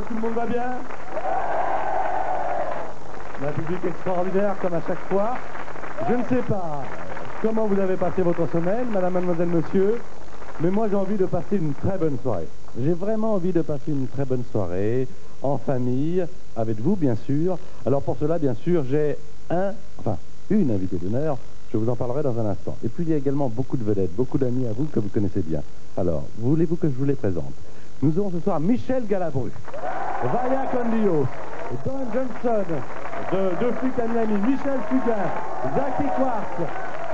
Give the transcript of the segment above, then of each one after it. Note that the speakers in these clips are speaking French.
Tout le monde va bien? Un public extraordinaire comme à chaque fois. Je ne sais pas comment vous avez passé votre semaine, madame, mademoiselle, monsieur, mais moi j'ai envie de passer une très bonne soirée. J'ai vraiment envie de passer une très bonne soirée, en famille, avec vous bien sûr. Alors pour cela, bien sûr, j'ai une invitée d'honneur, je vous en parlerai dans un instant. Et puis il y a également beaucoup de vedettes, beaucoup d'amis à vous que vous connaissez bien. Alors, voulez-vous que je vous les présente? Nous aurons ce soir Michel Galabru, Vaya Condios, Don Johnson, de Flic à Miami, Michel Fugain, Zaki Quartz,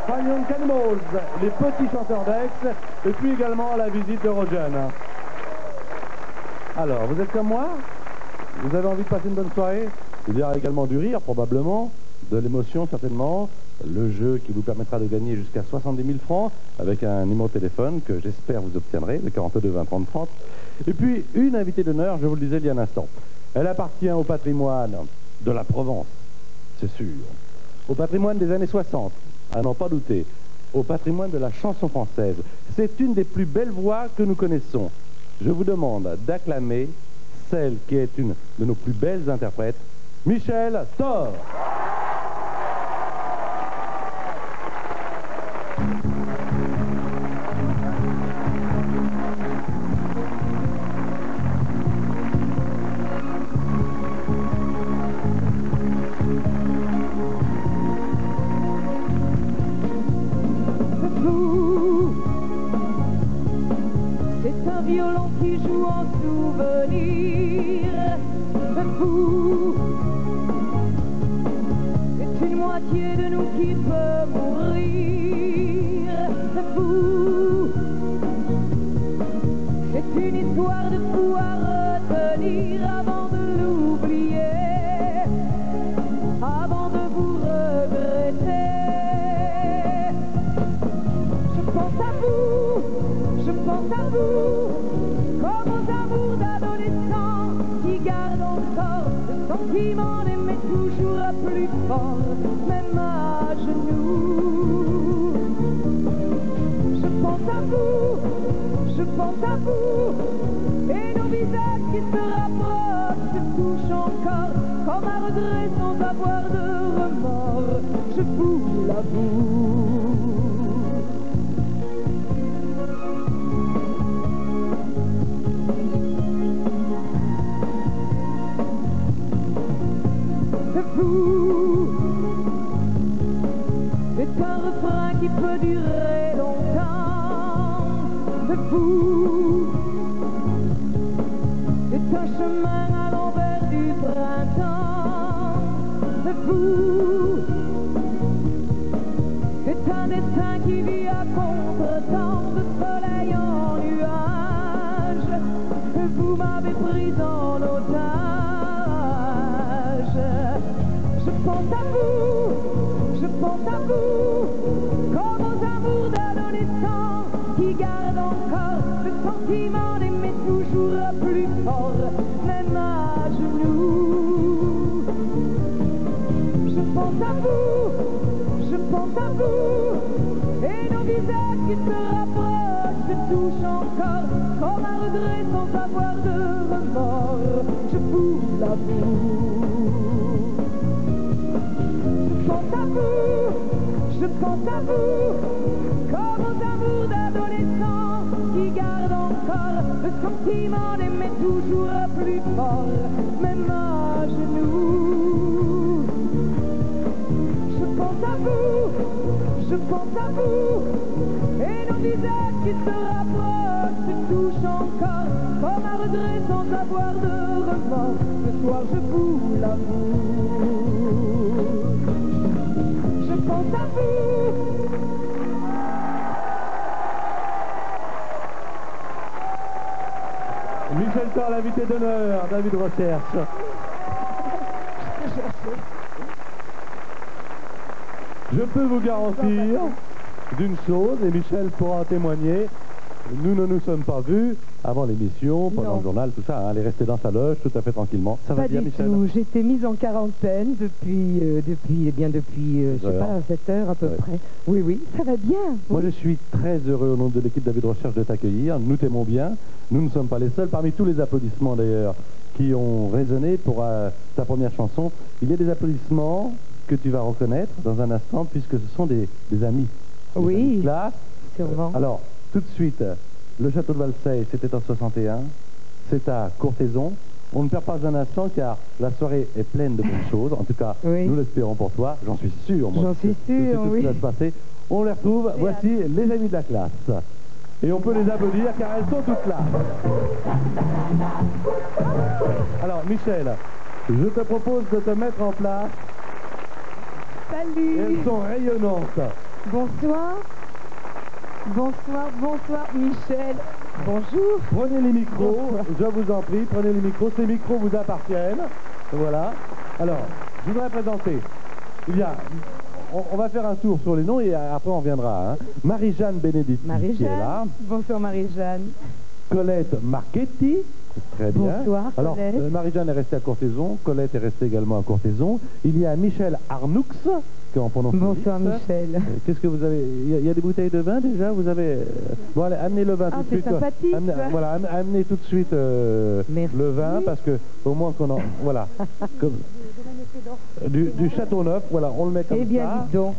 Fagnon Canmos, les petits chanteurs d'Aix, et puis également la visite de Rogen. Alors, vous êtes comme moi? Vous avez envie de passer une bonne soirée? Il y aura également du rire, probablement, de l'émotion, certainement, le jeu qui vous permettra de gagner jusqu'à 70 000 francs avec un numéro de téléphone que j'espère vous obtiendrez, le 42 20 30 30. Et puis, une invitée d'honneur, je vous le disais il y a un instant. Elle appartient au patrimoine de la Provence, c'est sûr. Au patrimoine des années 60, à n'en pas douter. Au patrimoine de la chanson française. C'est une des plus belles voix que nous connaissons. Je vous demande d'acclamer celle qui est une de nos plus belles interprètes, Michel Thor. C'est un violon qui joue en souvenir de vous. C'est une moitié de nous qui peut mourir de vous. C'est une histoire de fou à retenir avant de l'oublier, avant de vous regretter. Je pense à vous, je pense à vous, comme aux amours d'adolescents qui gardent encore le sentiment d'aimer toujours plus fort, même à genoux. Je pense à vous, je pense à vous, et nos visages qui se rapprochent se touchent encore, comme un regret sans avoir de remords, je vous l'avoue. C'est un refrain qui peut durer longtemps de vous. C'est un chemin à l'envers du printemps de vous. C'est un destin qui vit à contre-temps de soleil en nuage. Vous m'avez pris en otage. Je pense à vous, je pense à vous, comme aux amours d'adolescents qui gardent encore le sentiment d'aimer toujours plus fort, même à genoux. Je pense à vous, je pense à vous, et nos visages qui se rapprochent se touchent encore, comme un regret sans avoir de remords, je vous l'avoue. Je pense à vous, comme aux amours d'adolescents qui gardent encore le sentiment d'aimer toujours plus fort, même à genoux. Je pense à vous, je pense à vous, et nos visages qui se rapprochent se touchent encore, comme un regret sans avoir de remords. Ce soir je vous sous la bouche. Je pense à vous. Michel Thor, l'invité d'honneur, David Recherche. Je peux vous garantir d'une chose, et Michel pourra en témoigner, nous ne nous sommes pas vus avant l'émission, pendant Non. le journal, tout ça, hein, elle est restée dans sa loge tout à fait tranquillement. Ça va Pas bien, du Michel? tout. J'étais mise en quarantaine depuis je sais pas, 7 heures à peu près. Oui, oui, ça va bien. Moi, je suis très heureux au nom de l'équipe David Recherche de t'accueillir. Nous t'aimons bien. Nous ne sommes pas les seuls. Parmi tous les applaudissements, d'ailleurs, qui ont résonné pour ta première chanson, il y a des applaudissements que tu vas reconnaître dans un instant, puisque ce sont des amis. Des Oui, amis de classe. sûrement. Alors, tout de suite, le château de Valseille, c'était en 61. C'est à Courthézon. On ne perd pas un instant car la soirée est pleine de bonnes choses. En tout cas, Oui. nous l'espérons pour toi. J'en suis sûr. Moi, J'en suis que c'est sûre, tout ce qui oui. va se passer. On les retrouve. Voici les amis de la classe. Et on peut les applaudir car elles sont toutes là. Alors, Michel, je te propose de te mettre en place. Salut. Elles sont rayonnantes. Bonsoir. Bonsoir, bonsoir, Michel. Bonjour. Prenez les micros, Bonsoir. je vous en prie, prenez les micros. Ces micros vous appartiennent. Voilà. Alors, je voudrais présenter. Il y a... On va faire un tour sur les noms et après on reviendra. Hein. Marie-Jeanne Benedetti qui est là. Marie-Jeanne. Bonsoir, Marie-Jeanne. Colette Marchetti. Très bien. Bonsoir, Alors, Colette. Marie-Jeanne est restée à Courthézon. Colette est restée également à Courthézon. Il y a Michel Arnoux, qui en prononce Bonsoir, vite. Michel. Qu'est-ce que vous avez? Il y a des bouteilles de vin déjà? Vous avez... Bon, allez, amenez le vin tout de c'est suite. sympathique, Amenez, ça. voilà, amenez tout de suite Merci. le vin, parce que au moins qu'on en... Voilà. Comme, du Château Neuf, voilà, on le met comme Eh bien, ça. dites donc.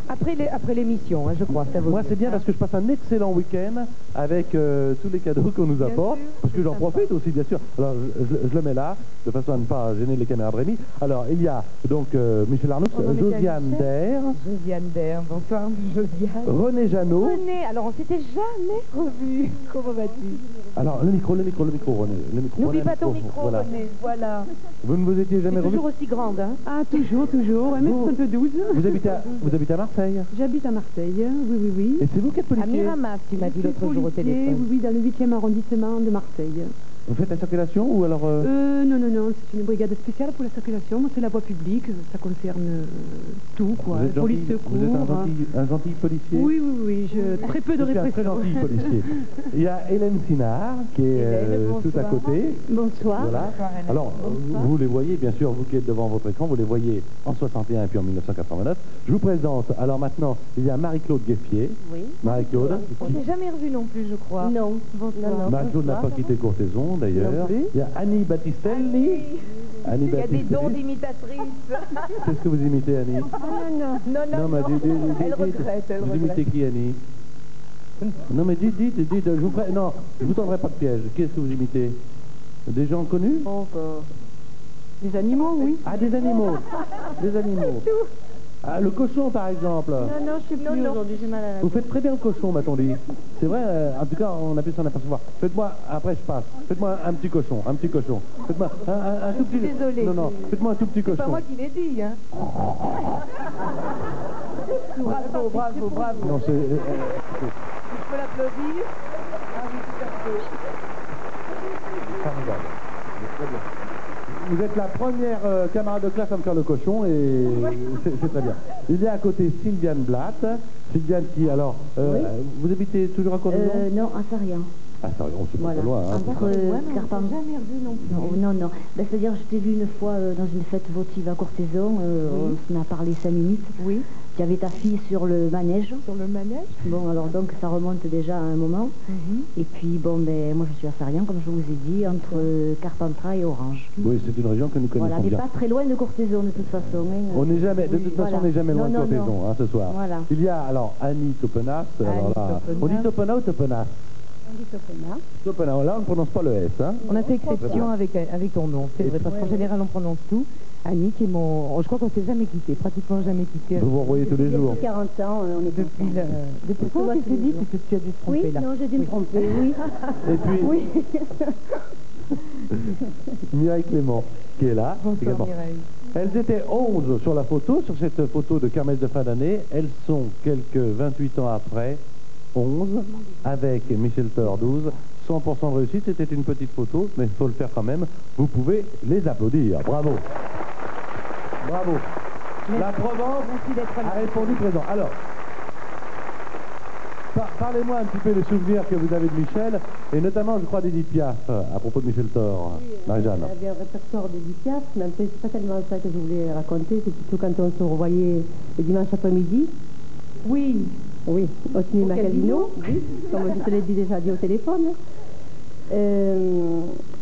Après l'émission, hein, je crois. Ça vaut Moi, mieux. c'est bien parce que je passe un excellent week-end avec tous les cadeaux qu'on nous Bien apporte. sûr, Parce que c'est j'en sympa. profite aussi, bien sûr. Alors, je le mets là, de façon à ne pas gêner les caméras de Rémi. Alors, il y a donc Michel Arnoux, On en met à Josiane Michel. Der, Josiane Der. Bonsoir, Josiane. René Jeannot. René, alors on s'était jamais revus. Comment vas-tu? Alors, le micro, René. Le micro, N'oublie prenez pas un ton micro, voilà. René. Voilà. Vous ne vous étiez jamais revu? Toujours aussi grande, hein? Ah, toujours, 1m72. Vous habitez à Marseille? J'habite à Marseille, oui. Et c'est vous qui êtes À policier? Miramas, tu m'as dit Je l'autre suis jour au policier, téléphone. Oui, dans le 8e arrondissement de Marseille. Vous faites la circulation ou alors... Non, c'est une brigade spéciale pour la circulation. Moi, c'est la voie publique, ça concerne tout, quoi. Vous êtes Police, gentil, secours. vous êtes un gentil policier? Oui, très peu de Je suis un très répression. gentil policier. Il y a Hélène Sinard qui est Hélène, tout à bonsoir. côté. Bonsoir. Voilà. Bonsoir, Hélène. Alors, vous les voyez, bien sûr, vous qui êtes devant votre écran, vous les voyez en 61 et puis en 1989. Je vous présente, alors maintenant, il y a Marie-Claude Gueffier. Oui. Marie-Claude. On s'est jamais revus non plus, je crois. Non. Bonsoir. Marie-Claude n'a pas quitté Courthézon, d'ailleurs. Non plus. Il y a Annie Battistelli. Annie Il y a des dons Battistelli. d'imitatrices. Qu'est-ce que vous imitez, Annie? Non, mais Elle regrette, elle Vous regrette. imitez qui, Annie? Non, mais dites, je vous ferai... Non, je vous tendrai pas de piège. Qu'est-ce que vous imitez? Des gens connus? Des animaux, oui. Ah, des animaux. Des animaux. Ah, le cochon, par exemple. Non, je sais plus aujourd'hui, j'ai mal à la Vous faites très bien le cochon, m'a-t-on dit. C'est vrai, en tout cas, on a pu s'en apercevoir. Faites-moi, après je passe, faites-moi un petit cochon. Faites-moi un tout petit... désolée. Non, faites-moi un tout petit C'est pas cochon. moi qui l'ai dit, hein. Bravo. Non, c'est... Je peux l'applaudir? Ah oui, tout à fait. formidable. Très bien. Vous êtes la première camarade de classe à me faire le cochon et c'est très bien. Il y a à côté Sylviane Blatt. Sylviane qui, alors, vous habitez toujours à Courthézon? Non, à Sarrian. Ah, ça, on se Voilà. pas loin. Hein, Entre Carpentras. Jamais revu non plus. Non. Ben, c'est-à-dire, je t'ai vu une fois dans une fête votive à Courthézon. On s'en a parlé 5 minutes. Oui. Tu avais ta fille sur le manège. Sur le manège. Bon, alors donc ça remonte déjà à un moment. Et puis, bon, ben, moi je suis à Sarrian, comme je vous ai dit, entre Carpentras et Orange. Oui, c'est une région que nous connaissons Voilà, mais bien. pas très loin de Courthézon de toute façon. Hein. On n'est jamais, de Oui, toute façon, voilà. on n'est jamais loin de Non, Courthézon hein, ce soir. Voilà. Il y a alors Annie Topenas. Alors là, on dit Topenas ou Topenas? On dit Topenas. Topenas, là on ne prononce pas le S. Hein. On a fait exception avec ton nom, c'est vrai, parce qu'en général on prononce tout. Annie qui est mon... Je crois qu'on s'est jamais quitté, pratiquement jamais quitté. Vous vous revoyez tous les jours. Depuis 40 ans, on est Depuis le... Depuis On quand se tu voit t'es tous les dit jours. que tu as dû te tromper Oui, là? non, j'ai dû me tromper, oui. Et puis, Oui. Mireille Clément, qui est là. Bonsoir également. Mireille. Elles étaient 11 sur la photo, sur cette photo de kermesse de fin d'année. Elles sont quelques 28 ans après, 11, avec Michel Thor 12. 100% de réussite, c'était une petite photo, mais il faut le faire quand même. Vous pouvez les applaudir. Bravo. Bravo. La Provence a répondu présent. Alors, parlez-moi un petit peu des souvenirs que vous avez de Michel, et notamment, je crois, d'Edith Piaf, à propos de Michel Thor, Marie-Jeanne. Il y avait un répertoire d'Edith Piaf, mais en fait, c'est pas tellement ça que je voulais raconter, c'est plutôt quand on se revoyait le dimanche après-midi. Oui. Oui, au cinéma Au casino. Casino, oui, comme je te l'ai déjà dit au téléphone.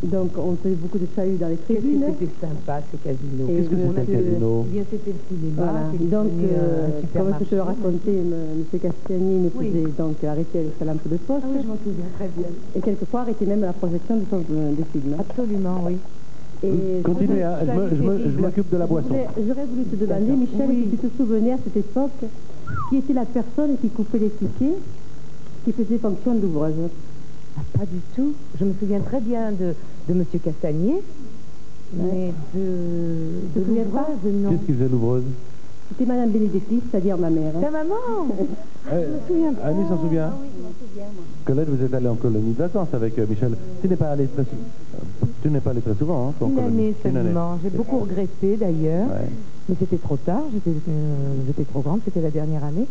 Donc, on faisait beaucoup de chahuts dans les tribunes. C'était sympa ce casino. Et Qu'est-ce que c'était le casino? Eh bien, c'était le cinéma. Voilà. qui était Donc, devenu un comme supermarché. ce que je le racontais, M. Castagnier nous Oui. faisait donc arrêter avec sa lampe de poche. Ah oui, je m'en souviens très bien. Et quelquefois arrêter même la projection des films. Absolument, oui. Et Continuez, hein, je m'occupe de la boisson. J'aurais voulu te demander, Michel, Oui. si tu te souvenais à cette époque, qui était la personne qui coupait les tickets, qui faisait fonction d'ouvreuse? Ah, pas du tout. Je me souviens très bien de M. Castagnier, mais Tu te souviens pas? l'ouvreuse, non. Qu'est-ce qu'ils faisaient l'ouvreuse? C'était Madame Bénédictis, c'est-à-dire ma mère. Ta maman. Je me souviens pas. Annie s'en souvient? Oui, je m'en souviens, moi. Colette, vous êtes allée en colonie de vacances avec Michel. Tu n'es pas allé très souvent. Tu n'es pas allé très souvent, hein, toi, en Une colonie. année seulement. J'ai beaucoup regretté d'ailleurs, Ouais. mais c'était trop tard. J'étais trop grande. C'était la dernière année.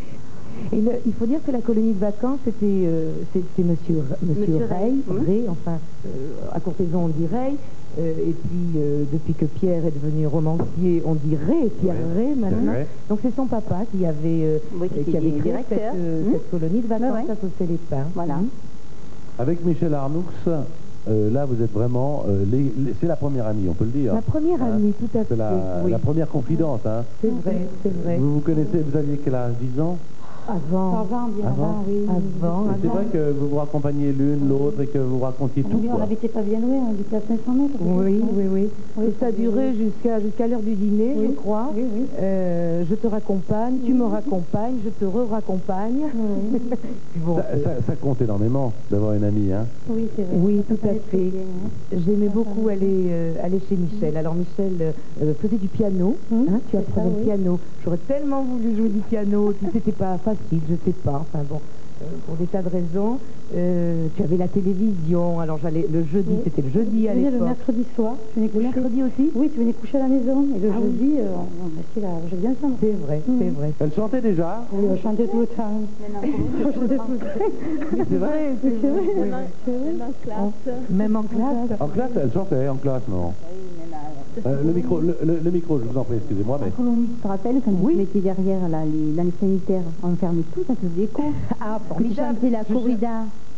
Et il faut dire que la colonie de vacances, c'est Monsieur Rey, enfin, à Courthézon on dit Rey, et puis depuis que Pierre est devenu romancier, on dit Rey, Pierre Rey maintenant. Rey. Donc c'est son papa qui avait créé directeur. cette colonie de vacances Ouais, ouais. à Saucé-les-Pins. Voilà. Avec Michel Arnoux, là, vous êtes vraiment... c'est la première amie, on peut le dire. Ma première Hein? amie, tout à C'est fait. Oui. la première confidente. Hein. C'est vrai, c'est vrai. Vous connaissez, vous aviez quel âge? 10 ans? Avant. Bien Avant. avant, oui. Avant. Et c'est vrai que vous vous raccompagniez l'une, l'autre, et que vous racontiez tout, Oui, on quoi. n'habitait pas bien loin, on habitait à 500 mètres. Oui. Et ça a duré jusqu'à l'heure du dîner, Oui. je crois. Oui, oui. Je te raccompagne, tu me raccompagnes, je te re-raccompagne. Oui, Puis bon, Ça compte énormément d'avoir une amie, hein. oui, c'est vrai. oui, Ça tout à fallait fait. très bien, hein. J'aimais beaucoup aller chez Michel. Alors Michel faisait du piano, hein, tu c'est apprenais ça, le oui. piano. J'aurais tellement voulu jouer du piano, puis c'était pas facile, je sais pas. Enfin bon, pour des tas de raisons. Tu avais la télévision, alors j'allais le jeudi, Oui. c'était le jeudi à Oui, le l'époque. mercredi soir, tu venais Le coucher. mercredi aussi? Oui, tu venais coucher à la maison. Et le Ah oui. jeudi, on restait là, je viens ensemble. C'est vrai, c'est vrai. Elle chantait déjà. Oui, on chantait tout le temps. On chantait tout le temps. Oui, c'est vrai. C'est vrai. Oui, C'est vrai. Même en classe. En classe, elle chantait, en classe, non. Le micro, je vous en prie, excusez-moi, mais... En colonie, tu te rappelles, quand Oui. tu mettais derrière l'année sanitaire, on fermait tout, ça faisait écho. Ah, Tu formidable. chantais la Je corrida.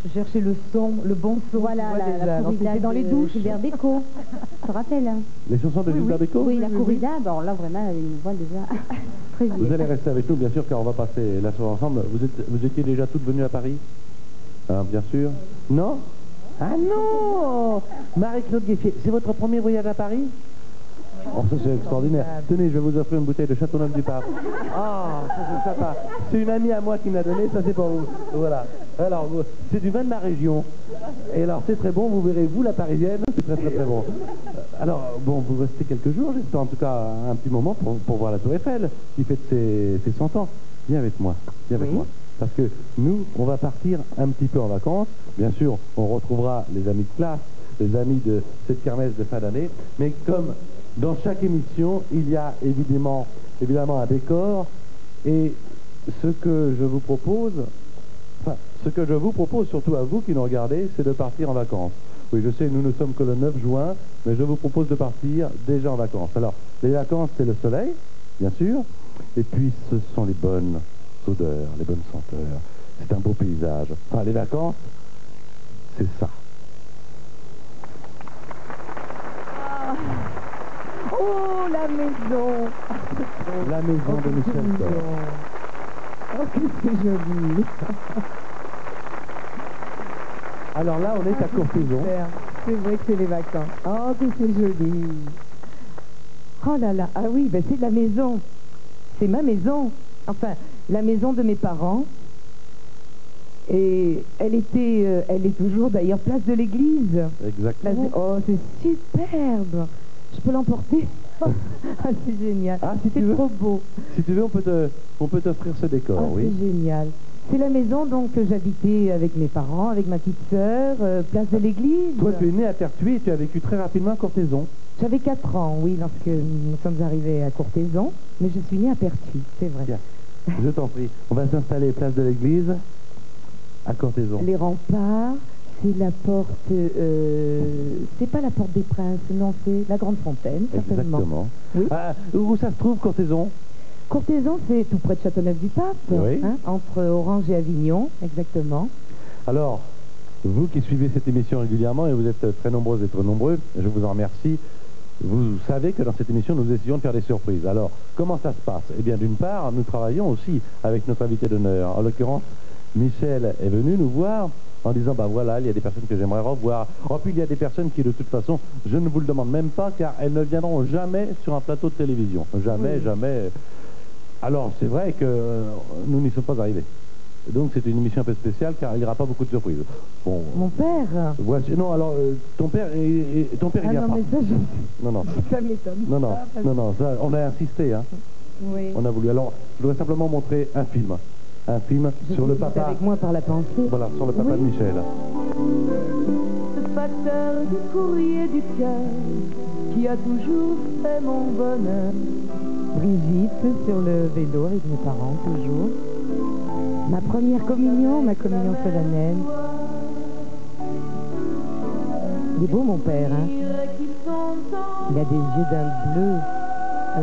Je cherchais le son, le bon son. Voilà, tu vois, déjà. la Alors, corrida c'était dans les douches. Gilbert Bécaud. Tu te rappelles, hein? Les chansons de Gilbert Bécaud? Oui, la corrida, bon là vraiment, elle avait une voix déjà très Vous vieille. allez rester avec nous, bien sûr, car on va passer la soirée ensemble. Vous étiez déjà toutes venues à Paris? Bien sûr. Non? Ah non! Marie-Claude Gueffier, c'est votre premier voyage à Paris? Oh, ça c'est extraordinaire. Tenez, je vais vous offrir une bouteille de Châteauneuf-du-Pape. Ah, ça c'est sympa. C'est une amie à moi qui me l'a donné, ça c'est pour vous. Voilà. Alors, c'est du vin de ma région. Et alors, c'est très bon, vous verrez, vous la parisienne, c'est très très très bon. Alors, bon, vous restez quelques jours, j'espère en tout cas un petit moment pour voir la Tour Eiffel, qui fête ses 100 ans. Viens avec moi, viens avec Oui. moi. Parce que nous, on va partir un petit peu en vacances. Bien sûr, on retrouvera les amis de classe, les amis de cette kermesse de fin d'année. Mais comme dans chaque émission, il y a évidemment un décor. Et ce que je vous propose, surtout à vous qui nous regardez, c'est de partir en vacances. Oui, je sais, nous ne sommes que le 9 juin, mais je vous propose de partir déjà en vacances. Alors, les vacances, c'est le soleil, bien sûr. Et puis, ce sont les bonnes odeurs, les bonnes senteurs. C'est un beau paysage. Enfin, les vacances, c'est ça. Oh, la maison. La maison de Michel Thor. Oh, que c'est joli. Alors là, on est à Courthézon. Super. C'est vrai que c'est les vacances. Oh, que c'est joli. Oh là là. Ah oui, ben c'est la maison. C'est ma maison. Enfin, la maison de mes parents. Et elle est toujours d'ailleurs place de l'église. Exactement. Oh, c'est superbe. Je peux l'emporter. Ah, c'est génial. Ah, si tu c'est veux. trop beau. Si tu veux, on peut t'offrir ce décor, Ah, oui. c'est génial. C'est la maison donc que j'habitais avec mes parents, avec ma petite sœur, place de l'église. Toi, tu es né à Pertuis et tu as vécu très rapidement à Courthézon. J'avais 4 ans, oui, lorsque nous sommes arrivés à Courthézon, mais je suis née à Pertuis, c'est vrai. Bien. Je t'en prie. On va s'installer place de l'église à Courthézon. Les remparts, c'est la porte, c'est pas la porte des Princes, non, c'est la Grande Fontaine, certainement. Exactement. Oui. Ah, où ça se trouve, Courthézon? Courthézon, c'est tout près de Châteauneuf-du-Pape, Oui. hein, entre Orange et Avignon, exactement. Alors, vous qui suivez cette émission régulièrement, et vous êtes très nombreux et très nombreux, je vous en remercie. Vous savez que dans cette émission, nous essayons de faire des surprises. Alors, comment ça se passe? Eh bien, d'une part, nous travaillons aussi avec notre invité d'honneur. En l'occurrence, Michel est venu nous voir en disant, bah voilà, il y a des personnes que j'aimerais revoir. En plus, il y a des personnes qui, de toute façon, je ne vous le demande même pas, car elles ne viendront jamais sur un plateau de télévision. Jamais, jamais. Alors, c'est vrai que nous n'y sommes pas arrivés. Donc, c'est une émission un peu spéciale, car il n'y aura pas beaucoup de surprises. Bon, Mon père. voici. Non, alors, ton père, ton père, il Ah vient non, pas. mais ça, Non, non. ça m'étonne. Non, non, pas, parce- non, non, ça, on a insisté, hein. Oui. On a voulu. Alors, je voudrais simplement montrer un film. Un film Je sur le suis papa. avec moi par la pensée. Voilà, sur le papa Oui. de Michel. Ce facteur du courrier du cœur qui a toujours fait mon bonheur. Brigitte sur le vélo avec mes parents, toujours. Ma première communion, ma communion solennelle. Il est beau, mon père, hein. Il a des yeux d'un bleu.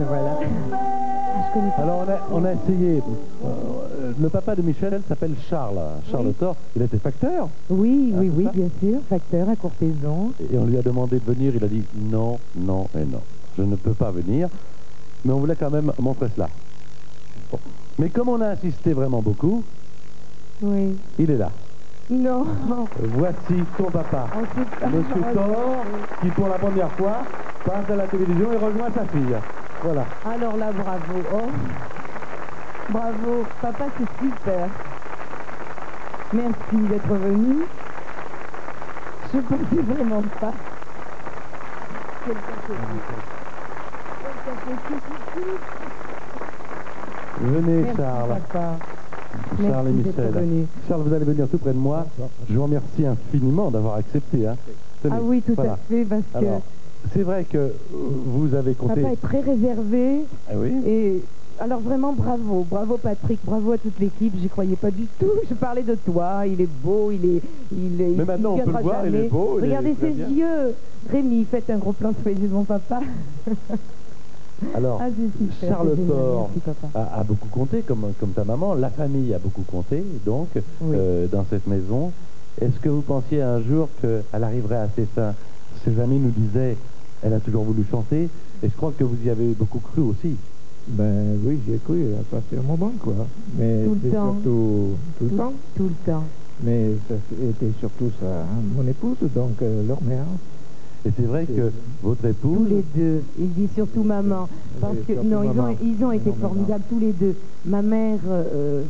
Voilà. Ah, je connais pas. Alors, on a essayé. Le papa de Michel s'appelle Charles. Charles Thor. Il était facteur. Oui, oui, c'est oui, ça bien sûr. Facteur à Courthézon. Et on lui a demandé de venir. Il a dit non, non et non. Je ne peux pas venir. Mais on voulait quand même montrer cela. Bon. Mais comme on a insisté vraiment beaucoup, Oui. il est là. Non. Voici ton papa. On sait pas. Monsieur Thor, qui pour la première fois passe à la télévision et rejoint sa fille. Voilà. Alors là, bravo. Oh. Bravo. Papa, c'est super. Merci d'être venu. Je ne pensais vraiment pas. Quel café. Venez, Merci, Charles. papa. Charles et Merci d'être Michel. venu. Charles, vous allez venir tout près de moi. Je vous remercie infiniment d'avoir accepté. Hein. Tenez, Ah oui, tout voilà. à fait, parce que Alors, c'est vrai que vous avez compté. papa est très réservé. Ah oui. Et alors vraiment bravo, bravo Patrick, bravo à toute l'équipe, j'y croyais pas du tout. Je parlais de toi, il est beau, Mais maintenant, on peut le viendra voir, il jamais. est beau, il est Regardez très ses bien. yeux. Rémi, faites un gros plan sur les yeux de mon papa. Alors, Ah, c'est super, Charles c'est génial, Thor merci, papa. a beaucoup compté, comme ta maman. La famille a beaucoup compté, donc, Oui. dans cette maison. Est-ce que vous pensiez un jour qu'elle arriverait à ses fins? Ses amis nous disaient, elle a toujours voulu chanter, et je crois que vous y avez beaucoup cru aussi. Ben oui, j'ai cru à partir d'un moment, quoi. Mais Tout le c'est temps. surtout tout le temps. Tout le temps. Mais ça était surtout ça, hein, mon épouse, donc leur mère. Et c'est vrai que votre Tous épouse... les deux. Il dit surtout maman. Parce Oui, que surtout non, maman. ils ont été Non, maman. formidables tous les deux. Ma mère,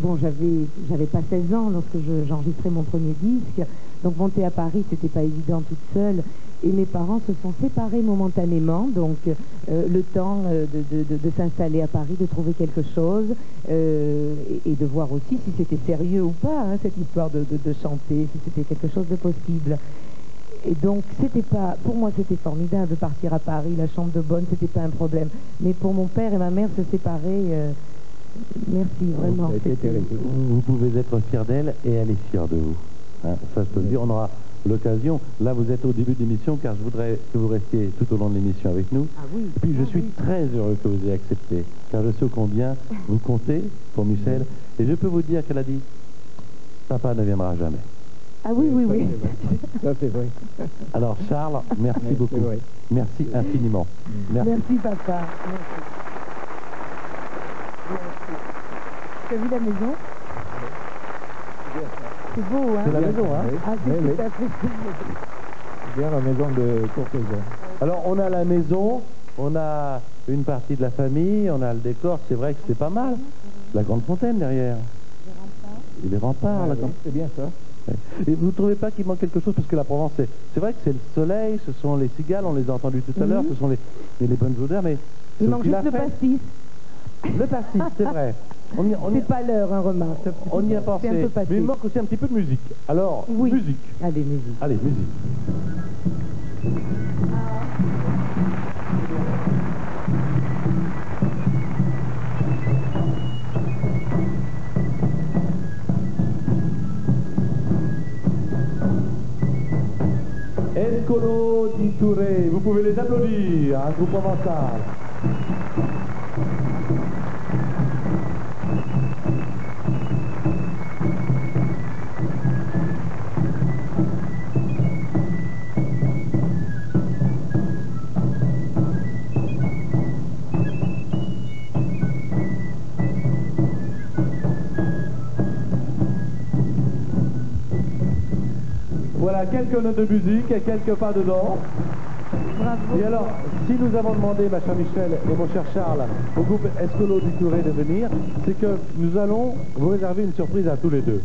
bon, j'avais pas 16 ans lorsque j'enregistrais mon premier disque. Donc monter à Paris, c'était pas évident toute seule. Et mes parents se sont séparés momentanément, donc le temps de s'installer à Paris, de trouver quelque chose et de voir aussi si c'était sérieux ou pas, hein, cette histoire de chanter, si c'était quelque chose de possible. Et donc, c'était pas, pour moi, c'était formidable de partir à Paris, la chambre de bonne, c'était pas un problème. Mais pour mon père et ma mère se séparer, merci, vraiment. Ça a été c'était- terrible. Vous pouvez être fier d'elle et elle est fière de vous. Hein, ça, je peux le dire. On aura l'occasion. Là, vous êtes au début de l'émission, car je voudrais que vous restiez tout au long de l'émission avec nous. Ah oui. Puis je Ah suis oui. très heureux que vous ayez accepté, car je sais combien vous comptez pour Michel. Et je peux vous dire qu'elle a dit, papa ne viendra jamais. Ah oui, oui, oui. Ça, c'est vrai. Alors Charles, merci Oui, beaucoup. c'est vrai. Merci infiniment. Merci. Merci, papa. Merci. Tu as vu la maison? C'est beau, hein? C'est la maison, hein? Oui, Ah, c'est oui, oui. tout à fait ça. Bien la maison de Courthézon. Alors on a la maison, on a une partie de la famille, on a le décor, c'est vrai que c'est pas mal. La grande fontaine derrière. les remparts, là, comme... C'est bien ça. Et vous ne trouvez pas qu'il manque quelque chose? Parce que la Provence, c'est vrai que c'est le soleil, ce sont les cigales, on les a entendus tout à l'heure, ce sont les bonnes odeurs, mais... Il manque juste le pastis. Le pastis, c'est vrai. C'est pas l'heure, hein, remarque. On y a pensé. C'est un peu pastis. Mais il manque aussi un petit peu de musique. Alors, Oui. musique. Allez, musique. Allez, musique. Escolo di Touré, vous pouvez les applaudir, un groupe provençal. Voilà, quelques notes de musique et quelques pas dedans. Bravo. Et alors, si nous avons demandé, ma chère Michel et mon cher Charles, au groupe Escolo du Touré de venir, c'est que nous allons vous réserver une surprise à tous les deux.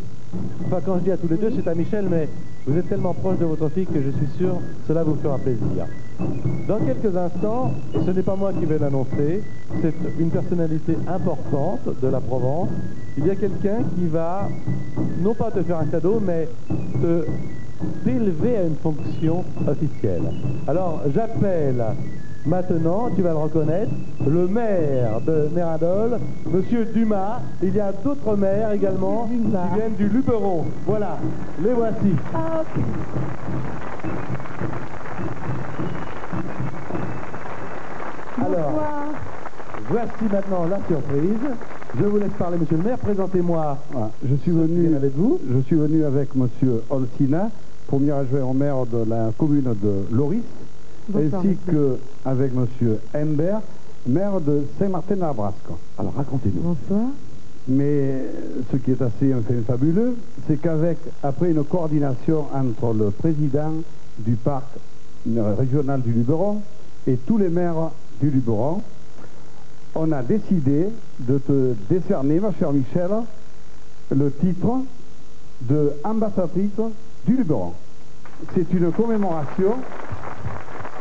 Enfin, quand je dis à tous les deux, c'est à Michel, mais vous êtes tellement proche de votre fille que je suis sûr cela vous fera plaisir. Dans quelques instants, et ce n'est pas moi qui vais l'annoncer, c'est une personnalité importante de la Provence, il y a quelqu'un qui va, non pas te faire un cadeau, mais t'élever à une fonction officielle. Alors, j'appelle maintenant, tu vas le reconnaître, le maire de Mérindol, Monsieur Dumas. Il y a d'autres maires également qui viennent du Luberon. Voilà, les voici. Hop. Alors, voici maintenant la surprise. Je vous laisse parler, monsieur le maire. Présentez-moi. Voilà. Je suis venu avec monsieur Olsina, premier adjoint au maire de la commune de Loris, Bonsoir, ainsi monsieur. qu'avec monsieur Humbert, maire de Saint-Martin-d'Arbrasque. Alors, racontez-nous. Bonsoir. Mais ce qui est assez fabuleux, c'est après une coordination entre le président du parc régional du Luberon et tous les maires du Luberon, on a décidé de te décerner, ma chère Michel, le titre de ambassadrice du Luberon. C'est une commémoration.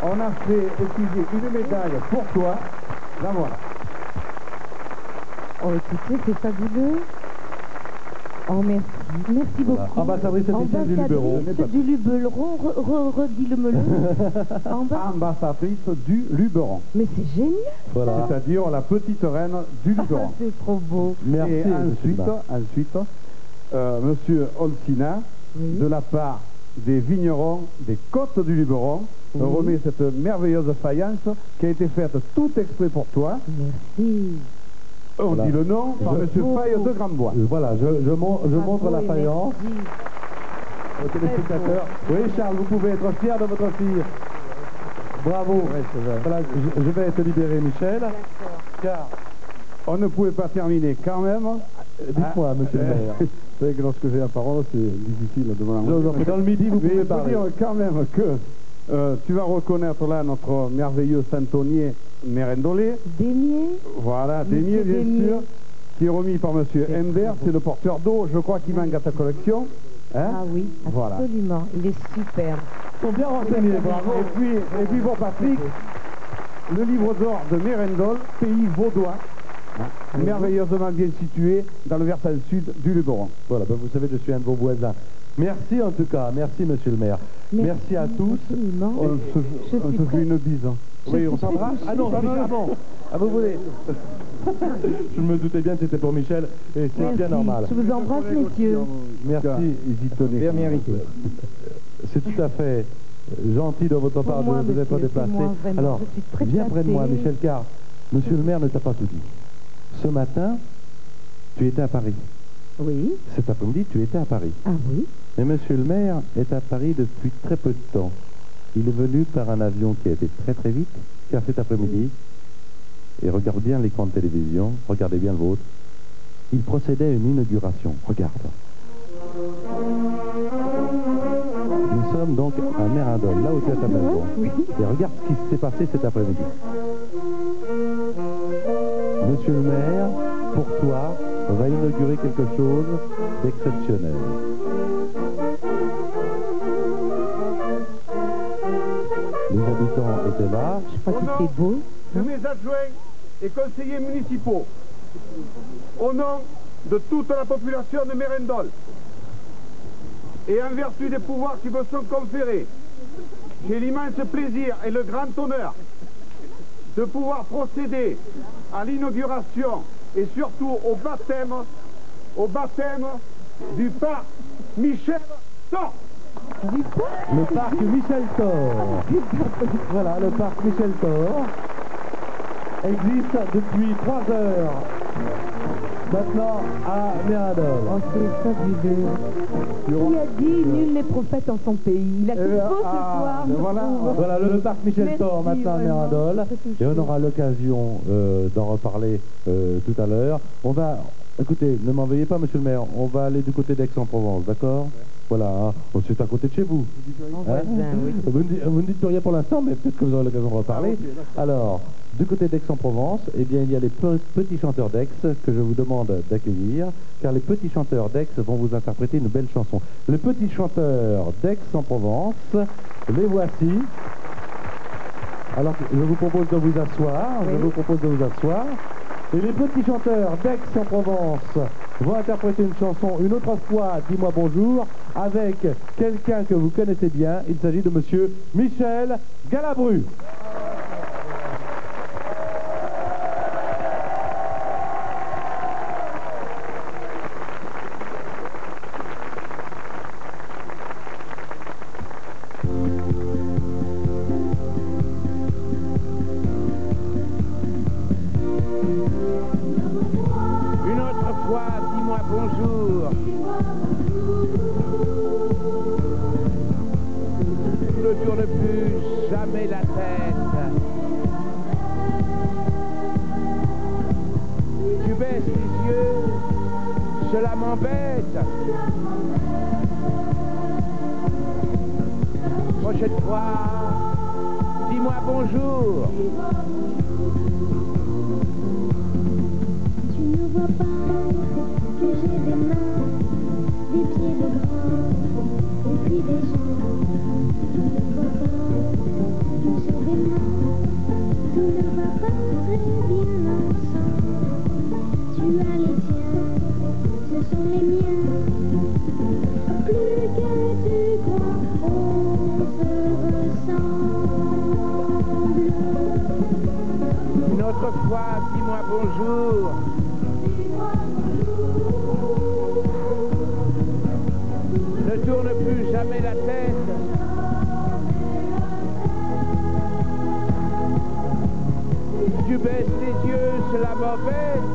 On a fait étudier une médaille pour toi. La voilà. Oh, écoutez, c'est fabuleux. Oh, merci. Merci Voilà. beaucoup. Ambassadrice officielle du Luberon. Ambassadrice du Luberon. Redis-le-le. Ambassadrice du Luberon. Mais c'est génial. Voilà. C'est-à-dire la petite reine du Luberon. C'est trop beau. Merci. Et ensuite, monsieur Olsina, Oui. de la part des vignerons des côtes du Luberon, remet cette merveilleuse faïence qui a été faite tout exprès pour toi. Merci. On Voilà. dit le nom par monsieur Faye de Grandebois. Voilà, je montre la et faïence merci. aux téléspectateurs. Oui, Charles, vous pouvez être fier de votre fille. Bravo. Voilà, je vais te libérer, Michel. Car, On ne pouvait pas terminer quand même. dites-moi, monsieur le maire. Vous savez que lorsque j'ai la parole, c'est difficile de me Dans le midi, vous Mais pouvez il faut parler. dire quand même que tu vas reconnaître là notre merveilleux santonnier mérindolais. Démier. Voilà, Monsieur Démier, bien Démier. sûr, qui est remis par monsieur Humbert. C'est le porteur d'eau, je crois, qui manque à ta collection. Hein? Ah oui, Voilà. absolument. Il est superbe. Ils sont bien renseignés, bravo. Et puis pour Patrick, le livre d'or de Mérindol, pays vaudois, merveilleusement bien situé dans le versant sud du Luberon. Voilà, ben vous savez, je suis un de vos voisins. Merci en tout cas, merci monsieur le maire. Merci à tous. Absolument. On se fait une bise. Oui, on s'embrasse. Ah non, ah bon. Ah, vous voulez. Je me doutais bien que c'était pour Michel et c'est Merci. bien normal. Je vous embrasse, messieurs. Merci. Ils y tenaient. Bien mérité. C'est tout à fait gentil de votre part moi, de vous être monsieur, déplacé. c'est moi, vraiment. Alors, Je suis très viens près de moi, flattée. Michel, car monsieur le maire ne t'a pas tout dit. Ce matin, tu étais à Paris. Oui. Cet après-midi, tu étais à Paris. Ah oui. Mais monsieur le maire est à Paris depuis très peu de temps. Il est venu par un avion qui a été très très vite, car cet après-midi, et regarde bien l'écran de télévision, regardez bien le vôtre, il procédait à une inauguration. Regarde. Nous sommes donc à Mérindol, là où tu es à ta maison. Oui. Et regarde ce qui s'est passé cet après-midi. Monsieur le maire, pour toi, va inaugurer quelque chose d'exceptionnel. Les habitants étaient là. Je crois qu'il fait beau. De mes adjoints et conseillers municipaux, au nom de toute la population de Mérindol, et en vertu des pouvoirs qui me sont conférés, j'ai l'immense plaisir et le grand honneur de pouvoir procéder à l'inauguration et surtout au baptême du parc Michel Thor. Le parc Michel Thor. Voilà, le parc Michel Thor existe depuis 3 heures maintenant à Mérindol. Oh, c'est fabuleux. Qui a dit nul n'est prophète en son pays? Il a tout beau ce soir. Voilà le parc Michel Thor maintenant à Mérindol. Et on aura l'occasion d'en reparler tout à l'heure. On va, écoutez, ne m'en veuillez pas, monsieur le maire, on va aller du côté d'Aix-en-Provence, d'accord? Voilà, hein. C'est à côté de chez vous. Hein? Oui. Vous ne dites plus rien pour l'instant, mais peut-être que vous aurez l'occasion de reparler. Alors, du côté d'Aix-en-Provence, eh bien, il y a les petits chanteurs d'Aix que je vous demande d'accueillir, car les petits chanteurs d'Aix vont vous interpréter une belle chanson. Les petits chanteurs d'Aix-en-Provence, les voici. Alors, je vous propose de vous asseoir. Oui. Je vous propose de vous asseoir. Et les petits chanteurs d'Aix-en-Provence vont interpréter une chanson une autre fois, Dis-moi bonjour, avec quelqu'un que vous connaissez bien. Il s'agit de monsieur Michel Galabru. Bonjour. Ne tourne plus jamais la tête. Tu baisses les yeux, cela m'embête. Prochaine fois, dis-moi bonjour. Tu ne vois pas que j'ai des mains, des pieds de bras, et puis des jambes. Tu ne vois pas que j'ai des mains, tout ne va pas très bien ensemble. Tu as les tiens, ce sont les miens. Plus que tu crois, on se ressemble. Une autre fois, dis-moi bonjour. Ne tourne plus jamais la tête. Tu baisses les yeux, cela m'embête.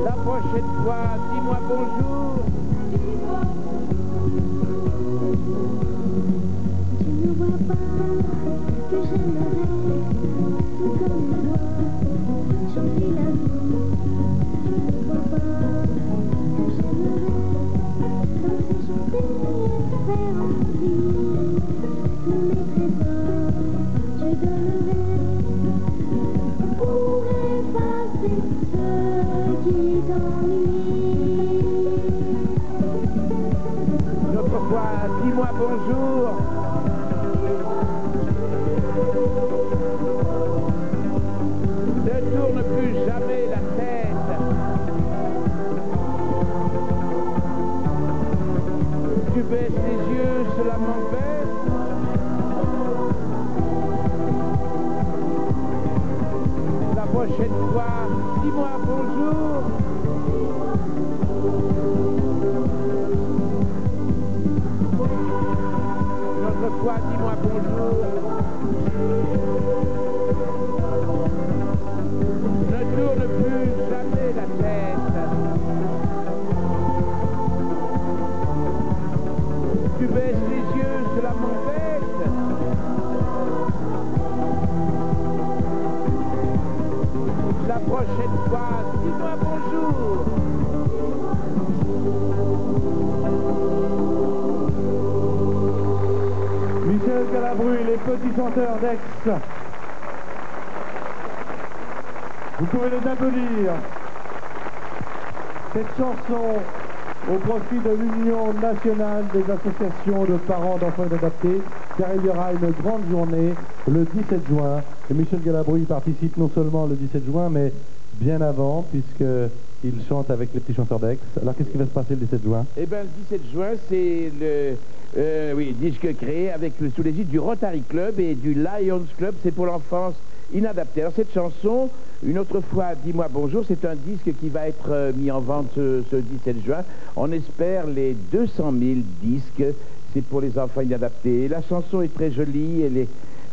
La prochaine fois, dis-moi bonjour. Tu ne vois pas que j'aimerais, tout comme toi, chanter la vie. Tu ne vois pas que j'aimerais, danser, chanter et faire envie. Tous mes trésors, je donnerais pour effacer ce qui t'ennuie. Une autre fois, dis-moi bonjour. Ne tourne plus jamais la tête. Tu baisses les yeux, cela m'embête. La prochaine fois, dis-moi bonjour. Une autre fois, dis-moi bonjour. Ne tourne plus jamais la tête. Tu baisses les yeux, cela m'embête. La prochaine fois, dis-moi bonjour. Michel Galabru, les petits chanteurs d'Aix. Vous pouvez les applaudir. Cette chanson au profit de l'Union nationale des associations de parents d'enfants inadaptés, car il y aura une grande journée le 17 juin. Et Michel Galabru y participe non seulement le 17 juin, mais bien avant, puisqu'il chante avec les petits chanteurs d'Aix. Alors qu'est-ce qui va se passer le 17 juin? Eh bien, le 17 juin, c'est le disque créé sous l'égide du Rotary Club et du Lions Club. C'est pour l'enfance inadaptée. Alors cette chanson, une autre fois, Dis-moi bonjour, c'est un disque qui va être mis en vente ce 17 juin. On espère les 200 000 disques. C'est pour les enfants inadaptés. Et la chanson est très jolie.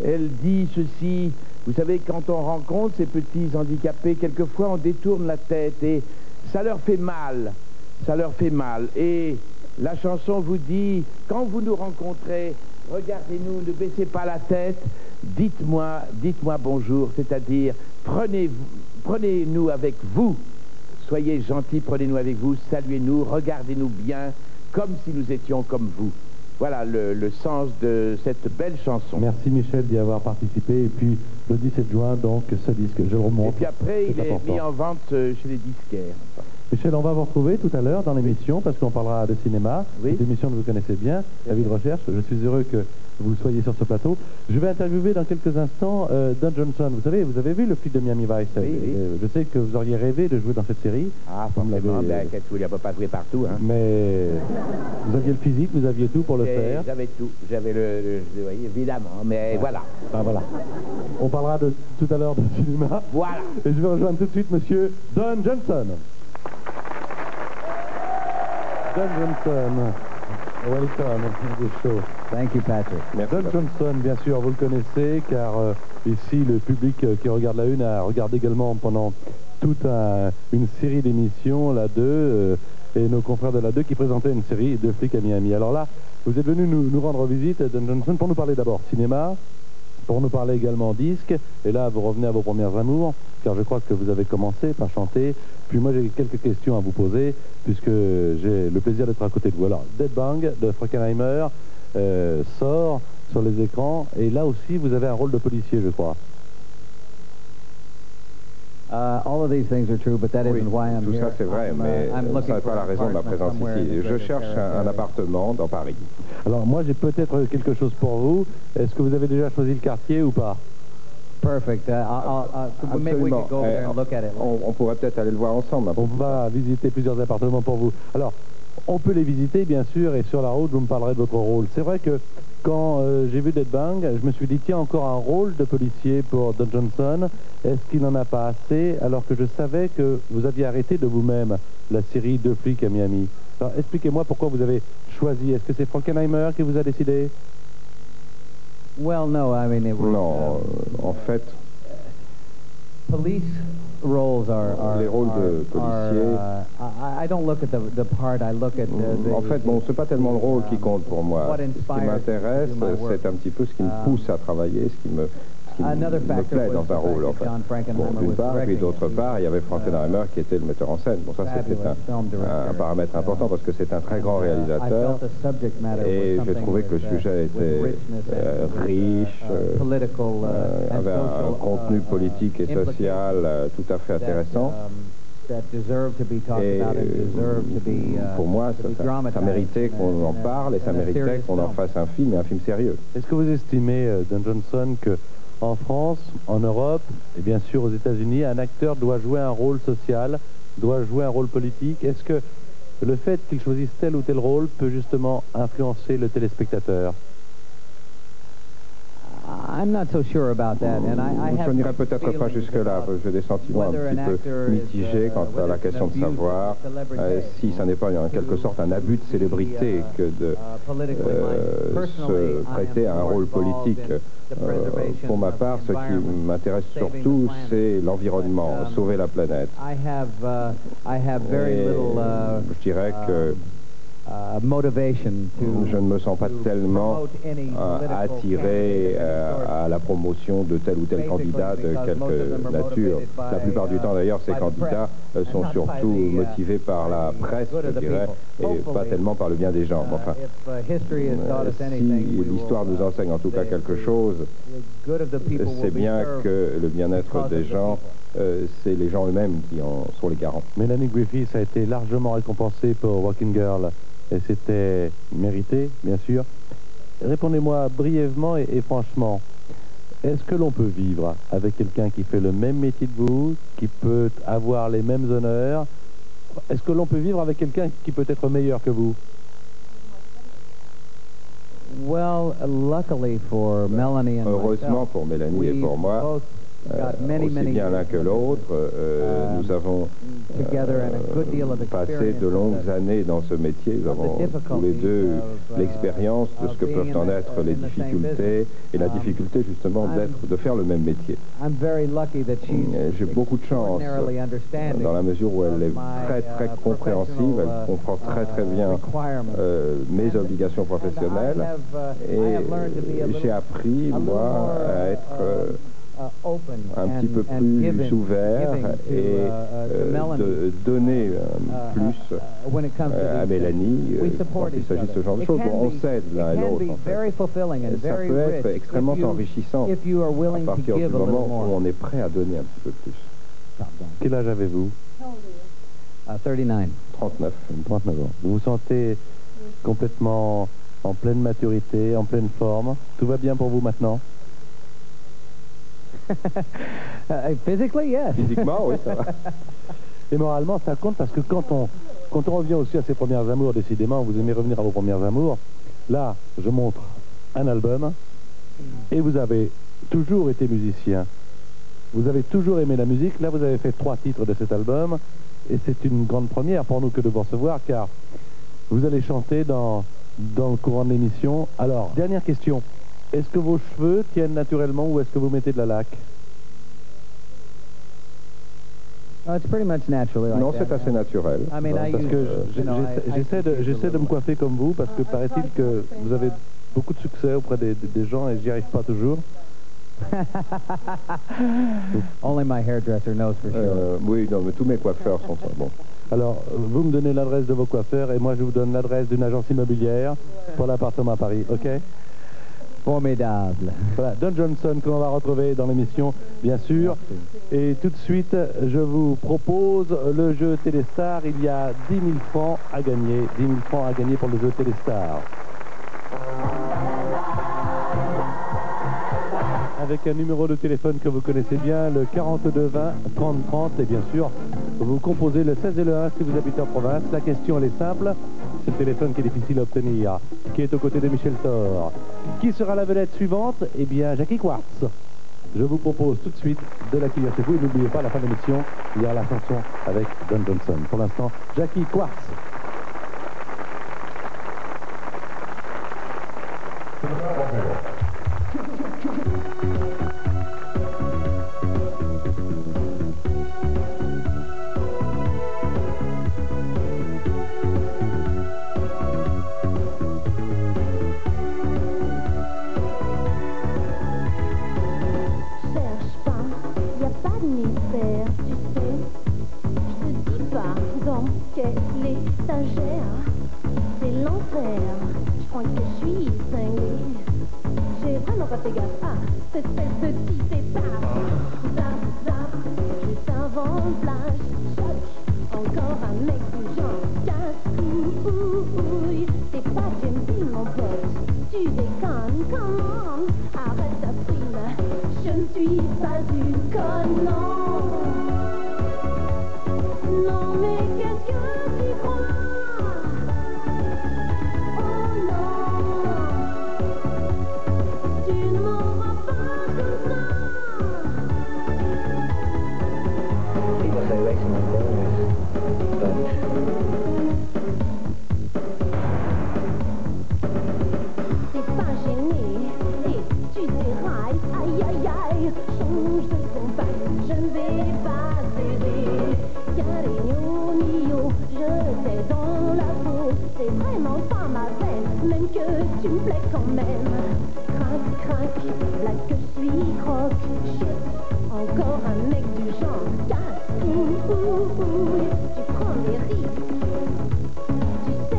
Elle dit ceci. Vous savez, quand on rencontre ces petits handicapés, quelquefois on détourne la tête et ça leur fait mal. Ça leur fait mal. Et la chanson vous dit, quand vous nous rencontrez, regardez-nous, ne baissez pas la tête, dites-moi bonjour, c'est-à-dire prenez-nous avec vous, soyez gentils, prenez-nous avec vous, saluez-nous, regardez-nous bien, comme si nous étions comme vous. Voilà le sens de cette belle chanson. Merci Michel d'y avoir participé. Et puis le 17 juin, donc, ce disque, je le remonte. Et puis après, il est mis en vente chez les disquaires. Michel, on va vous retrouver tout à l'heure dans l'émission, parce qu'on parlera de cinéma. Oui. Cette émission que vous connaissez bien, La vie de recherche. Je suis heureux que vous soyez sur ce plateau. Je vais interviewer dans quelques instants Don Johnson. Vous savez, vous avez vu le flic de Miami Vice. Oui, oui. Je sais que vous auriez rêvé de jouer dans cette série. Ah, forcément, bien, qu'est-ce que vous voulez, on ne peut pas jouer partout. Hein. Mais vous aviez le physique, vous aviez tout pour le faire. J'avais tout. J'avais vous voyez, évidemment, mais voilà. Ben voilà. On parlera tout à l'heure de cinéma. Voilà. Et je vais rejoindre tout de suite monsieur Don Johnson. Don Johnson, welcome to the show. Thank you, Patrick. Don Johnson, bien sûr, vous le connaissez, car ici, le public qui regarde la Une a regardé également pendant toute une série d'émissions, la 2, et nos confrères de la 2 qui présentaient une série de flics à Miami. Alors là, vous êtes venu nous rendre visite, Don Johnson, pour nous parler d'abord cinéma, pour nous parler également disque, et là, vous revenez à vos premières amours, car je crois que vous avez commencé par chanter. Puis moi, j'ai quelques questions à vous poser, puisque j'ai le plaisir d'être à côté de vous. Alors, Dead Bang de Frankenheimer sort sur les écrans, et là aussi, vous avez un rôle de policier, je crois. All of these things are true, but that isn't why I'm tout here. ça c'est vrai, mais ça n'est pas la raison de ma présence ici. Je cherche un appartement dans Paris. Alors moi j'ai peut-être quelque chose pour vous. Est-ce que vous avez déjà choisi le quartier ou pas? Perfect. Maybe we could go there and look at it. On pourrait peut-être aller le voir ensemble. On va visiter plusieurs appartements pour vous. Alors, on peut les visiter bien sûr, et sur la route vous me parlerez de votre rôle. C'est vrai que quand j'ai vu Dead Bang, je me suis dit tiens, encore un rôle de policier pour Don Johnson. Est-ce qu'il n'en a pas assez, alors que je savais que vous aviez arrêté de vous-même la série Deux flics à Miami? Alors expliquez-moi pourquoi vous avez choisi. Est-ce que c'est Frankenheimer qui vous a décidé? Well, no, I mean, it was, non, en fait, police roles are les rôles de policier. I don't look at the part. I look at en fait, bon, c'est pas tellement le rôle qui compte pour moi. Ce qui m'intéresse, c'est un petit peu ce qui me pousse à travailler, ce qui me plaît dans un rôle, en fait. Bon, d'une part, puis d'autre part, il y avait Frankenheimer qui était le metteur en scène. Bon, ça, c'était un paramètre important parce que c'est un très grand réalisateur. Et j'ai trouvé que le sujet était riche, avait un contenu politique et social tout à fait intéressant. Et pour moi, ça méritait qu'on en parle et ça méritait qu'on en fasse un film, et un film sérieux. Est-ce que vous estimez, Don Johnson, que en France, en Europe et bien sûr aux États-Unis, un acteur doit jouer un rôle social, doit jouer un rôle politique? Est-ce que le fait qu'il choisisse tel ou tel rôle peut justement influencer le téléspectateur? I'm not so sure about that, and je n'irai peut-être pas jusque-là, j'ai des sentiments un petit peu mitigés quant à la question de savoir si ça n'est pas en quelque sorte un abus de célébrité que de se prêter à un rôle politique. Pour ma part, ce qui m'intéresse surtout, c'est l'environnement, sauver la planète. Et je dirais que je ne me sens pas tellement attiré à la promotion de tel ou tel candidat de quelque nature. La plupart du temps, d'ailleurs, ces candidats sont surtout motivés par la presse, je dirais, et pas tellement par le bien des gens. Enfin, si l'histoire nous enseigne en tout cas quelque chose, c'est bien que le bien-être des gens, c'est les gens eux-mêmes qui en sont les garants. Melanie Griffith a été largement récompensée pour Walking Girl et c'était mérité, bien sûr. Répondez-moi brièvement et franchement, est-ce que l'on peut vivre avec quelqu'un qui fait le même métier que vous, qui peut avoir les mêmes honneurs? Est-ce que l'on peut vivre avec quelqu'un qui peut être meilleur que vous? Heureusement pour Mélanie et pour moi, aussi bien l'un que l'autre, nous avons passé de longues années dans ce métier. Nous avons tous les deux l'expérience de ce que peuvent en être les difficultés et la difficulté justement de faire le même métier. J'ai beaucoup de chance dans la mesure où elle est très très compréhensive, elle comprend très très bien mes obligations professionnelles et j'ai appris moi à être un petit peu plus ouvert et de donner plus à Mélanie quand il s'agit de ce genre de choses. Bon, on s'aide l'un et l'autre. En fait. Ça peut être extrêmement enrichissant à partir du moment où on est prêt à donner un petit peu plus. Quel âge avez-vous? 39. 39 ans. Vous vous sentez complètement en pleine maturité, en pleine forme? Tout va bien pour vous maintenant? Physically, yes. Physiquement, oui, ça va. Et moralement, ça compte parce que quand on revient aussi à ses premières amours, décidément, vous aimez revenir à vos premières amours. Là, je montre un album et vous avez toujours été musicien. Vous avez toujours aimé la musique. Là, vous avez fait 3 titres de cet album et c'est une grande première pour nous que de vous recevoir car vous allez chanter dans le courant de l'émission. Alors, dernière question. Est-ce que vos cheveux tiennent naturellement ou est-ce que vous mettez de la laque? Non, c'est assez naturel. Parce que j'essaie de me coiffer comme vous, parce que paraît-il que vous avez beaucoup de succès auprès des gens et j'y arrive pas toujours. Only my hairdresser knows for sure. Oui, non, mais tous mes coiffeurs sont très bons. Alors, vous me donnez l'adresse de vos coiffeurs et moi je vous donne l'adresse d'une agence immobilière pour l'appartement à Paris, ok? Formidable. Voilà, Don Johnson que l'on va retrouver dans l'émission, bien sûr. Et tout de suite, je vous propose le jeu Téléstar. Il y a 10 000 francs à gagner. 10 000 francs à gagner pour le jeu Téléstar. Avec un numéro de téléphone que vous connaissez bien, le 42 20 30 30. Et bien sûr, vous composez le 16 et le 1 si vous habitez en province. La question, elle est simple. C'est le téléphone qui est difficile à obtenir. Qui est aux côtés de Michel Thor? Qui sera la vedette suivante? Eh bien, Jackie Quartz. Je vous propose tout de suite de l'accueillir chez vous. Et n'oubliez pas, à la fin de l'émission, il y a la chanson avec Don Johnson. Pour l'instant, Jackie Quartz. C'est l'enfer, je crois que je suis cinglée. J'ai vraiment pas fait gaffe à cette espèce de type et paf. Zap, zap, juste avant le flash. Choc, encore un mec du genre casse-couille. T'es pas James Dean, mon pote, tu déconnes, come on. Arrête ta prime, je ne suis pas une conne, non. Non mais qu'est-ce que tu crois? Tu me plais quand même. Crac, crac, là que je suis croque. Shit, encore un mec du genre casse. Tu prends des risques. Tu sais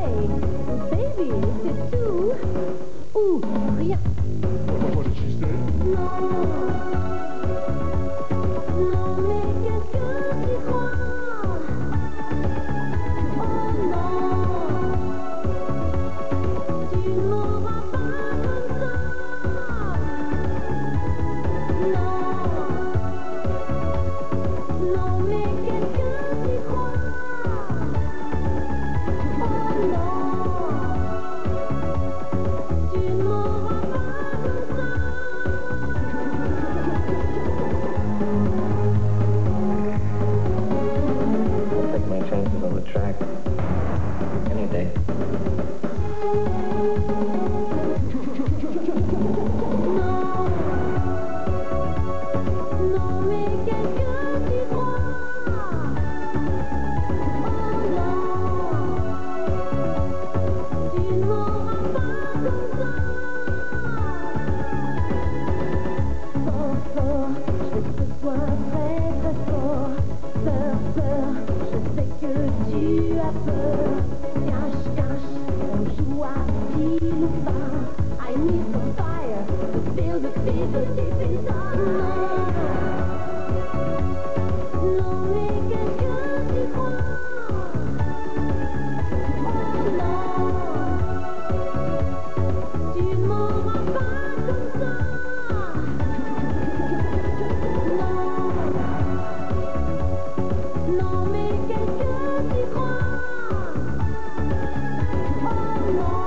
besoin très très fort. Peur, peur, je sais que tu as peur. Cache, cache, on joue à pile ou face. I need some fire to feel the fever deep inside. Non, mais qu'est-ce que tu crois? Oh non, tu ne m'auras pas comme ça. Non, mais qu'est-ce que tu crois? Oh non,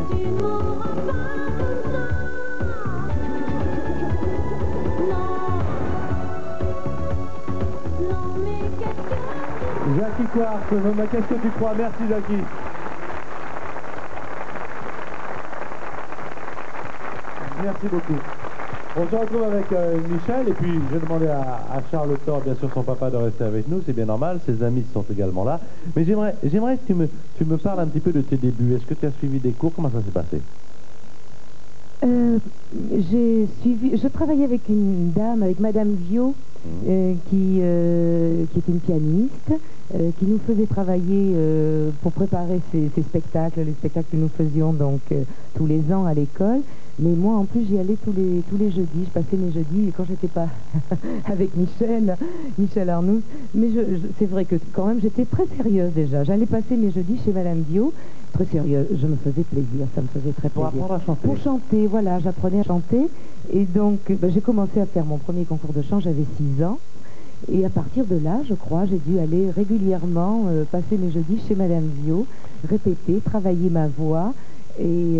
tu ne m'auras pas comme ça. Non, mais qu'est-ce que tu crois? Jackie Quartz, mais qu'est-ce que tu crois? Merci Jackie. Merci beaucoup. On se retrouve avec Michel, et puis j'ai demandé à Charles Thor, bien sûr son papa, de rester avec nous, c'est bien normal, ses amis sont également là. Mais j'aimerais que tu me parles un petit peu de tes débuts. Est-ce que tu as suivi des cours? Comment ça s'est passé? Je travaillais avec une dame, avec Madame Viau, qui était une pianiste, qui nous faisait travailler pour préparer ces spectacles, les spectacles que nous faisions donc tous les ans à l'école. Mais moi, en plus, j'y allais tous les jeudis. Je passais mes jeudis quand j'étais pas avec Michel Arnoux. Mais c'est vrai que quand même, j'étais très sérieuse déjà. J'allais passer mes jeudis chez Madame Viau, très sérieuse. Je me faisais plaisir, ça me faisait très plaisir. Pour apprendre à chanter. Pour chanter, voilà, j'apprenais à chanter. Et donc, j'ai commencé à faire mon premier concours de chant, j'avais 6 ans. Et à partir de là, je crois, j'ai dû aller régulièrement passer mes jeudis chez Madame Viau, répéter, travailler ma voix. Et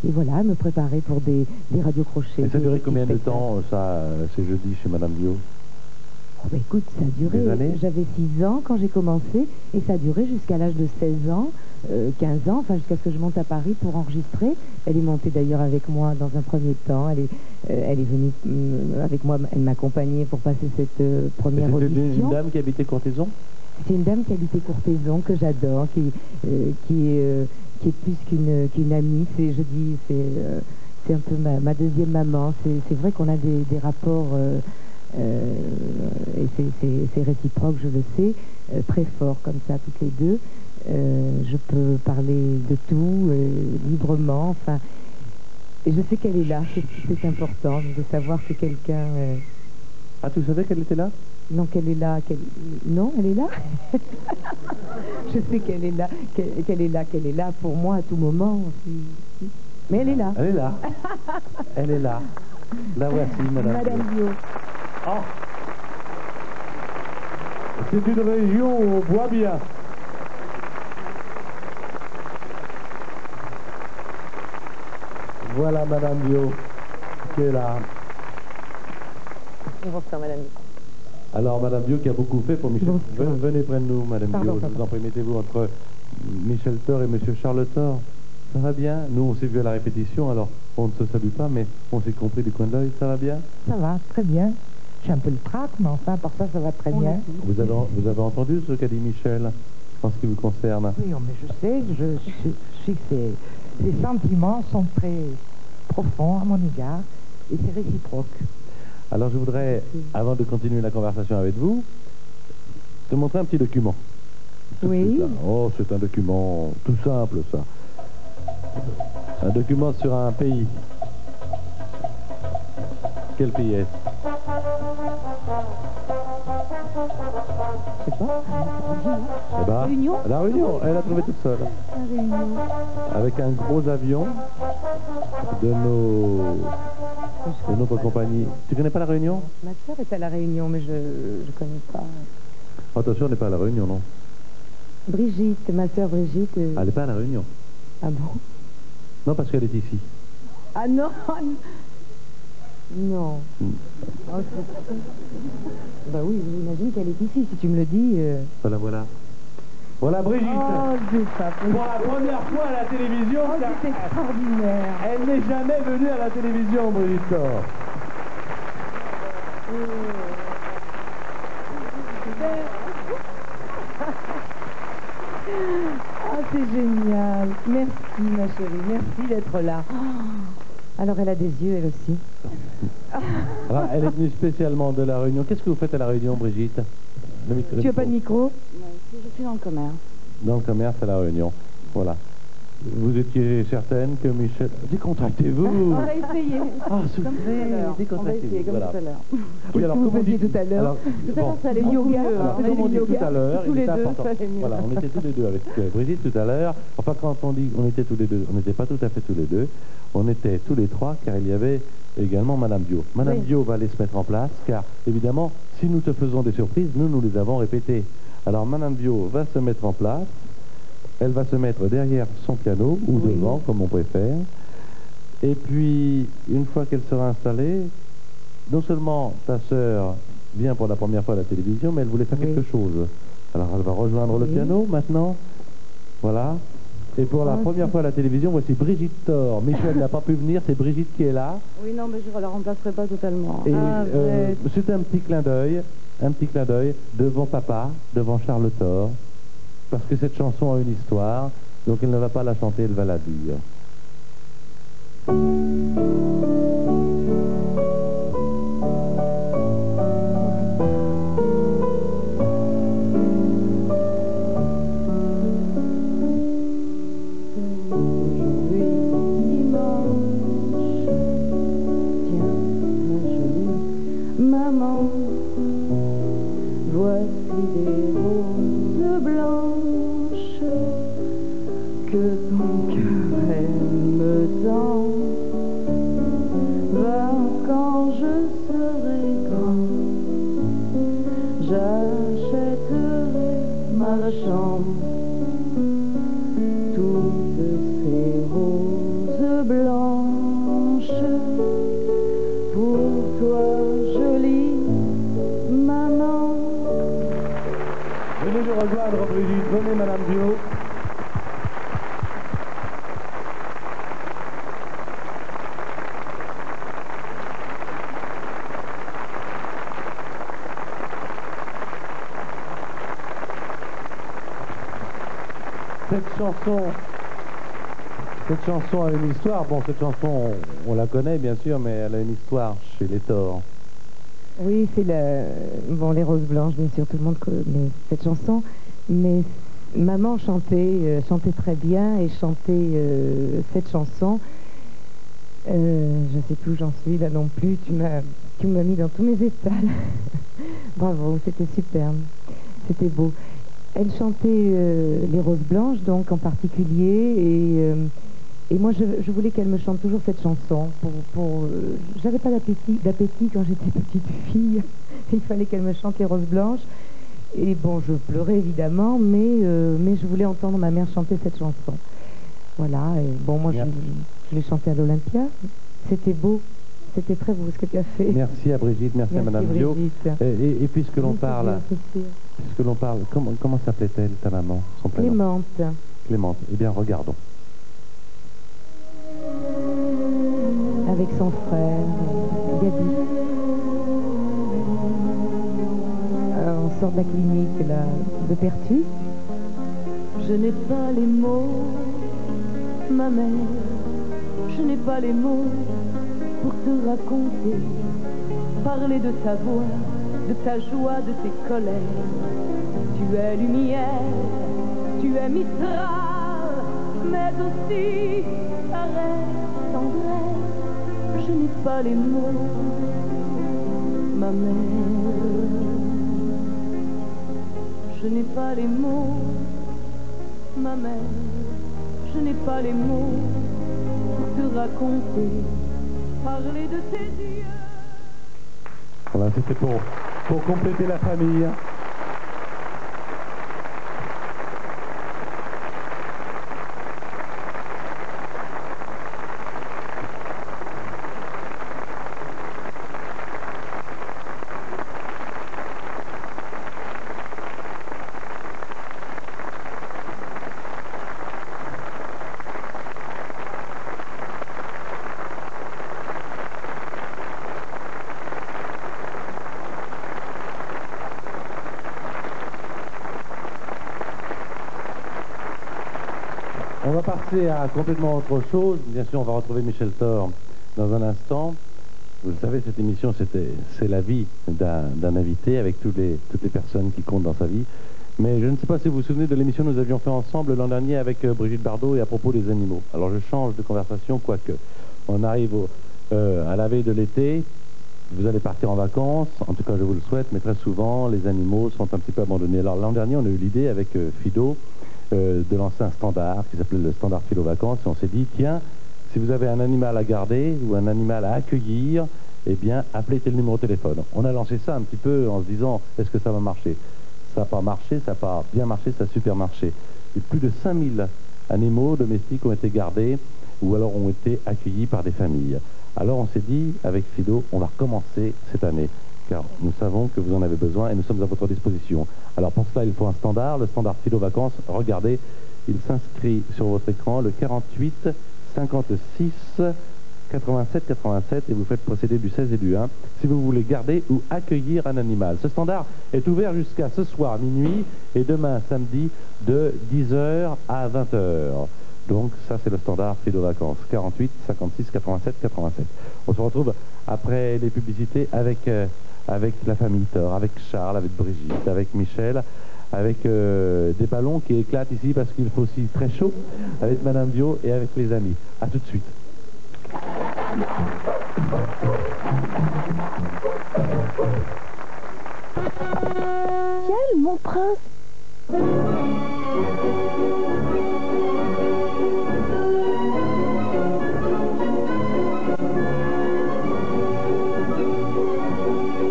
voilà, me préparer pour des radiocrochets. Et ça a duré combien de temps, ça, ces jeudis chez Madame Viau? Oh, bah, écoute, ça a duré, j'avais 6 ans quand j'ai commencé, et ça a duré jusqu'à l'âge de 16 ans, 15 ans, enfin jusqu'à ce que je monte à Paris pour enregistrer. Elle est montée d'ailleurs avec moi dans un premier temps, elle est venue avec moi, elle m'accompagnait pour passer cette première audition. C'était une dame qui habitait Courthézon? C'est une dame qui habitait Courthézon, que j'adore, qui est plus qu'une amie. C'est un peu ma deuxième maman. C'est vrai qu'on a des rapports, et c'est réciproque, je le sais, très forts comme ça, toutes les deux. Je peux parler de tout, librement, enfin. Et je sais qu'elle est là, c'est important de savoir que quelqu'un... Ah, tu savais qu'elle était là? Non, qu'elle est là, non, elle est là. Je sais qu'elle est là, qu'elle est là pour moi à tout moment. Mais elle est là. Elle est là. Elle est là. La voici, Madame Viau. Oh. C'est une région où on boit bien. Voilà Madame Viau qui est là. Bonsoir Madame Viau. Alors, Madame Viau qui a beaucoup fait pour Michel. Venez près de nous, Madame Viau. Je vous en prie, mettez-vous entre Michel Thor et Monsieur Charles Thor. Ça va bien? Nous, on s'est vu à la répétition, alors on ne se salue pas, mais on s'est compris du coin de l'œil. Ça va bien? Ça va, très bien. J'ai un peu le trac, mais enfin, pour ça va très bien. Vous avez entendu ce qu'a dit Michel, en ce qui vous concerne? Oui, mais je sais que ses sentiments sont très profonds à mon égard, et c'est réciproque. Alors je voudrais, avant de continuer la conversation avec vous, te montrer un petit document. Oui. Oh, c'est un document tout simple, ça. Un document sur un pays. Quel pays est-ce? Je sais pas. Eh ben, Réunion. La Réunion, elle a trouvé toute seule. La Réunion. Avec un gros avion de notre compagnie. Tu connais pas la Réunion? Ma soeur est à la Réunion, mais je connais pas. Oh, ta soeur n'est pas à la Réunion, non? Brigitte, ma soeur Brigitte. Elle n'est pas à la Réunion. Ah bon? Non, parce qu'elle est ici. Ah non. Non. Oh, bah oui, j'imagine qu'elle est ici, si tu me le dis. Voilà. Voilà Brigitte. Oh, c'est pas possible. Pour la première fois à la télévision. Oh, c'est extraordinaire. Elle n'est jamais venue à la télévision, Brigitte Thor. Ah, c'est génial. Merci, ma chérie. Merci d'être là. Oh. Alors, elle a des yeux, elle aussi. Alors, elle est venue spécialement de La Réunion. Qu'est-ce que vous faites à La Réunion, Brigitte? Tu n'as pas de micro? Je suis dans le commerce. Dans le commerce à La Réunion. Voilà. Vous étiez certaine que Michel... Décontractez-vous. On va essayer. Ah, soufflez, décontractez-vous. Comme Voilà. tout à l'heure. Oui, alors, comme on dit tout à l'heure. Tout à l'heure, ça allait yoga. Comme on dit tout à l'heure, tous il les était deux, important. ça allait mieux. Voilà, on était tous les deux avec Brigitte tout à l'heure. Enfin, quand on dit on était tous les deux, on n'était pas tout à fait tous les deux. On était tous les trois, car il y avait également Madame Bio. Madame Bio va aller se mettre en place, car évidemment, si nous te faisons des surprises, nous les avons répétées. Alors, Madame Bio va se mettre en place. Elle va se mettre derrière son piano, ou devant, comme on préfère. Et puis, une fois qu'elle sera installée, non seulement ta sœur vient pour la première fois à la télévision, mais elle voulait faire quelque chose. Alors, elle va rejoindre le piano, maintenant. Voilà. Et pour la première fois à la télévision, voici Brigitte Thor. Michel n'a pas pu venir, c'est Brigitte qui est là. Oui, non, mais je ne la remplacerai pas totalement. Et c'est un petit clin d'œil devant papa, devant Charles Thor. Parce que cette chanson a une histoire, donc elle ne va pas la chanter, elle va la dire. Maman, voici des roses blanches que ton cœur aime tant. Va quand je serai grand, j'achèterai marchand toutes ces roses blanches pour toi, jolie maman. Venez nous rejoindre, Brigitte. Venez, Madame Bio. Cette chanson a une histoire. Bon, cette chanson, on la connaît bien sûr, mais elle a une histoire chez les Thor. Oui, c'est les Roses Blanches, bien sûr, tout le monde connaît cette chanson. Mais maman chantait très bien et chantait cette chanson. Je ne sais plus où j'en suis là non plus. Tu m'as mis dans tous mes états. Bravo, c'était superbe. C'était beau. Elle chantait les Roses Blanches, donc en particulier, et moi je voulais qu'elle me chante toujours cette chanson. J'avais pas d'appétit quand j'étais petite fille. Il fallait qu'elle me chante les Roses Blanches. Et bon, je pleurais évidemment, mais je voulais entendre ma mère chanter cette chanson. Voilà. Et bon, moi je l'ai chantée à l'Olympia. C'était beau. C'était très beau ce que tu as fait. Merci à Brigitte, merci à Madame Bio. Et puisque l'on parle, comment s'appelait-elle, ta maman, son prénom? Clémente. Clémente. Eh bien, regardons. Avec son frère, Gabi. On sort de la clinique là, de Pertuis. Je n'ai pas les mots, ma mère. Je n'ai pas les mots pour te raconter, parler de ta voix, de ta joie, de tes colères. Tu es lumière, tu es Mistral, mais aussi caresse, tendresse. Je n'ai pas les mots, ma mère. Je n'ai pas les mots, ma mère. Je n'ai pas les mots pour te raconter, parler de tes yeux. Voilà, c'était pour compléter la famille. On va passer à complètement autre chose. Bien sûr, on va retrouver Michel Thor dans un instant. Vous le savez, cette émission, c'est la vie d'un invité avec toutes les personnes qui comptent dans sa vie. Mais je ne sais pas si vous vous souvenez de l'émission que nous avions fait ensemble l'an dernier avec Brigitte Bardot et à propos des animaux. Alors je change de conversation, quoique. On arrive à la veille de l'été, vous allez partir en vacances, en tout cas je vous le souhaite, mais très souvent les animaux sont un petit peu abandonnés. Alors l'an dernier, on a eu l'idée avec Fido de lancer un standard qui s'appelait le standard Fido Vacances, et on s'est dit, tiens, si vous avez un animal à garder ou un animal à accueillir, eh bien, appelez tel numéro de téléphone. On a lancé ça un petit peu en se disant, est-ce que ça va marcher? Ça n'a pas marché, ça n'a pas bien marché, ça a super marché. Et plus de 5000 animaux domestiques ont été gardés ou alors ont été accueillis par des familles. Alors on s'est dit, avec Fido, on va recommencer cette année, car nous savons que vous en avez besoin et nous sommes à votre disposition. Alors pour cela, il faut un standard, le standard Fido Vacances. Regardez, il s'inscrit sur votre écran, le 48 56 87 87, et vous faites procéder du 16 et du 1 si vous voulez garder ou accueillir un animal. Ce standard est ouvert jusqu'à ce soir minuit et demain samedi de 10h à 20h. Donc ça c'est le standard Fido Vacances, 48 56 87 87. On se retrouve après les publicités avec la famille Thor, avec Charles, avec Brigitte, avec Michel, avec des ballons qui éclatent ici parce qu'il faut aussi très chaud, avec Madame Bio et avec les amis. A tout de suite. Ciel, mon prince.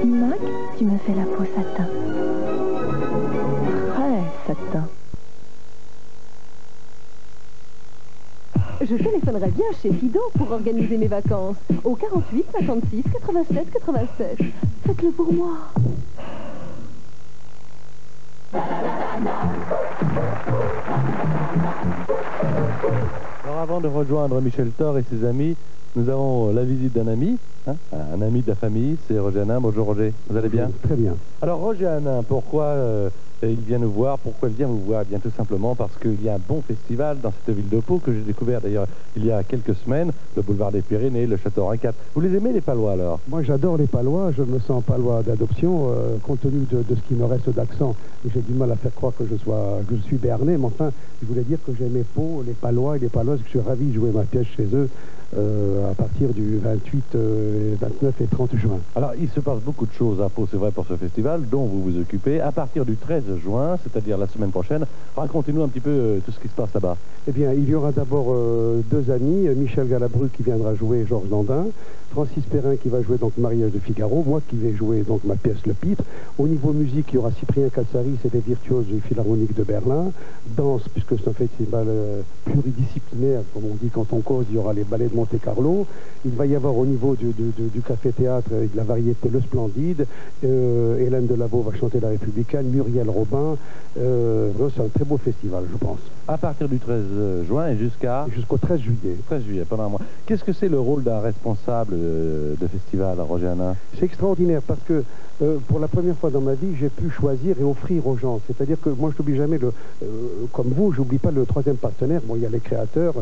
Mac, tu me fais la peau satin. Très satin. Je téléphonerais bien chez Fido pour organiser mes vacances. Au 48 56 87 87. Faites-le pour moi. Alors avant de rejoindre Michel Thor et ses amis, nous avons la visite d'un ami, un ami de la famille, c'est Roger Hanin. Bonjour Roger, vous allez bien? Très bien. Alors Roger Hanin, pourquoi il vient nous voir? Pourquoi il vient vous voir? Eh bien tout simplement parce qu'il y a un bon festival dans cette ville de Pau que j'ai découvert d'ailleurs il y a quelques semaines, le boulevard des Pyrénées, le château Henri IV. Vous les aimez les Palois alors? Moi j'adore les Palois, je me sens palois d'adoption, compte tenu de ce qui me reste d'accent. J'ai du mal à faire croire que je suis béarnais, mais enfin je voulais dire que j'aimais Pau, les Palois et les Paloises, que je suis ravi de jouer ma pièce chez eux à partir du 28, 29 et 30 juin. Alors il se passe beaucoup de choses à Pau, c'est vrai, pour ce festival dont vous vous occupez. À partir du 13 juin, c'est-à-dire la semaine prochaine, racontez-nous un petit peu tout ce qui se passe là-bas. Eh bien, il y aura d'abord deux amis, Michel Galabru qui viendra jouer Georges Dandin, Francis Perrin qui va jouer donc Mariage de Figaro, moi qui vais jouer donc ma pièce Le Pitre. Au niveau musique, il y aura Cyprien Calzari, c'est des virtuoses du Philharmonique de Berlin. Danse, puisque c'est un festival pluridisciplinaire, comme on dit quand on cause, il y aura les ballets de Monte-Carlo. Il va y avoir au niveau du café-théâtre et de la variété Le Splendide. Hélène Delaveau va chanter la Républicaine, Muriel Robin. C'est un très beau festival, je pense. À partir du 13 juin et jusqu'au 13 juillet. 13 juillet, pendant un mois. Qu'est-ce que c'est le rôle d'un responsable de festival, Roger Hanin? C'est extraordinaire parce que pour la première fois dans ma vie, j'ai pu choisir et offrir aux gens. C'est-à-dire que moi, je n'oublie jamais, comme vous, je n'oublie pas le troisième partenaire. Bon, il y a les créateurs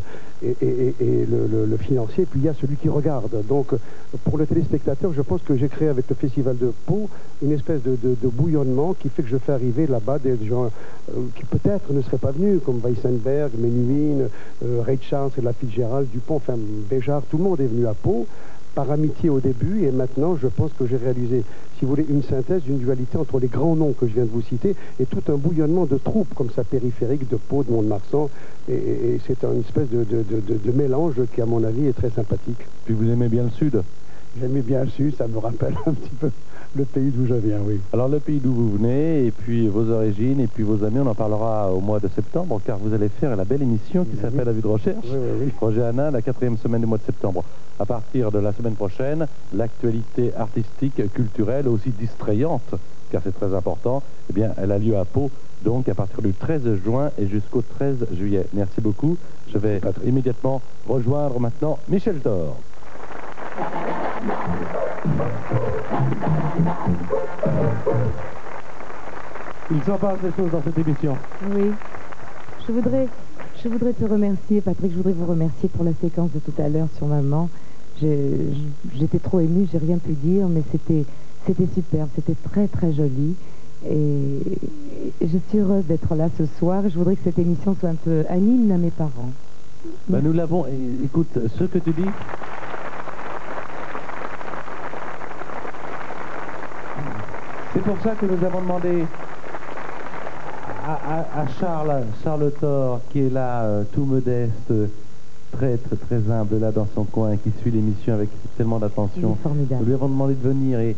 et le financier, puis il y a celui qui regarde. Donc, pour le téléspectateur, je pense que j'ai créé avec le Festival de Pau une espèce de bouillonnement qui fait que je fais arriver là-bas des gens qui peut-être ne seraient pas venus, comme Weissenberg, Menuhin, Ray Charles, la Fitzgerald, Dupont, enfin Béjart, tout le monde est venu à Pau par amitié au début, et maintenant je pense que j'ai réalisé, si vous voulez, une synthèse, une dualité entre les grands noms que je viens de vous citer et tout un bouillonnement de troupes comme ça périphérique de Pau, de Mont-de-Marsan, et c'est une espèce de mélange qui à mon avis est très sympathique. Puis vous aimez bien le Sud? J'aimais bien le Sud, ça me rappelle un petit peu le pays d'où je viens, oui. Alors le pays d'où vous venez, et puis vos origines, et puis vos amis, on en parlera au mois de septembre, car vous allez faire la belle émission qui s'appelle La Vue de Recherche. Oui. Roger Hanin, la 4e semaine du mois de septembre. À partir de la semaine prochaine, l'actualité artistique, culturelle, aussi distrayante, car c'est très important, eh bien, elle a lieu à Pau, donc à partir du 13 juin et jusqu'au 13 juillet. Merci beaucoup. Je vais immédiatement rejoindre maintenant Michel Thor. Il s'en passe des choses dans cette émission. Oui. Je voudrais te remercier, Patrick, je voudrais vous remercier pour la séquence de tout à l'heure sur maman. J'étais trop émue, j'ai rien pu dire, mais c'était superbe, c'était très très joli. Et je suis heureuse d'être là ce soir. Je voudrais que cette émission soit un peu un hymne à mes parents. Ben, nous l'avons, écoute, ce que tu dis... C'est pour ça que nous avons demandé à Charles Thor, qui est là, tout modeste, très humble, là dans son coin, qui suit l'émission avec tellement d'attention. Nous lui avons demandé de venir et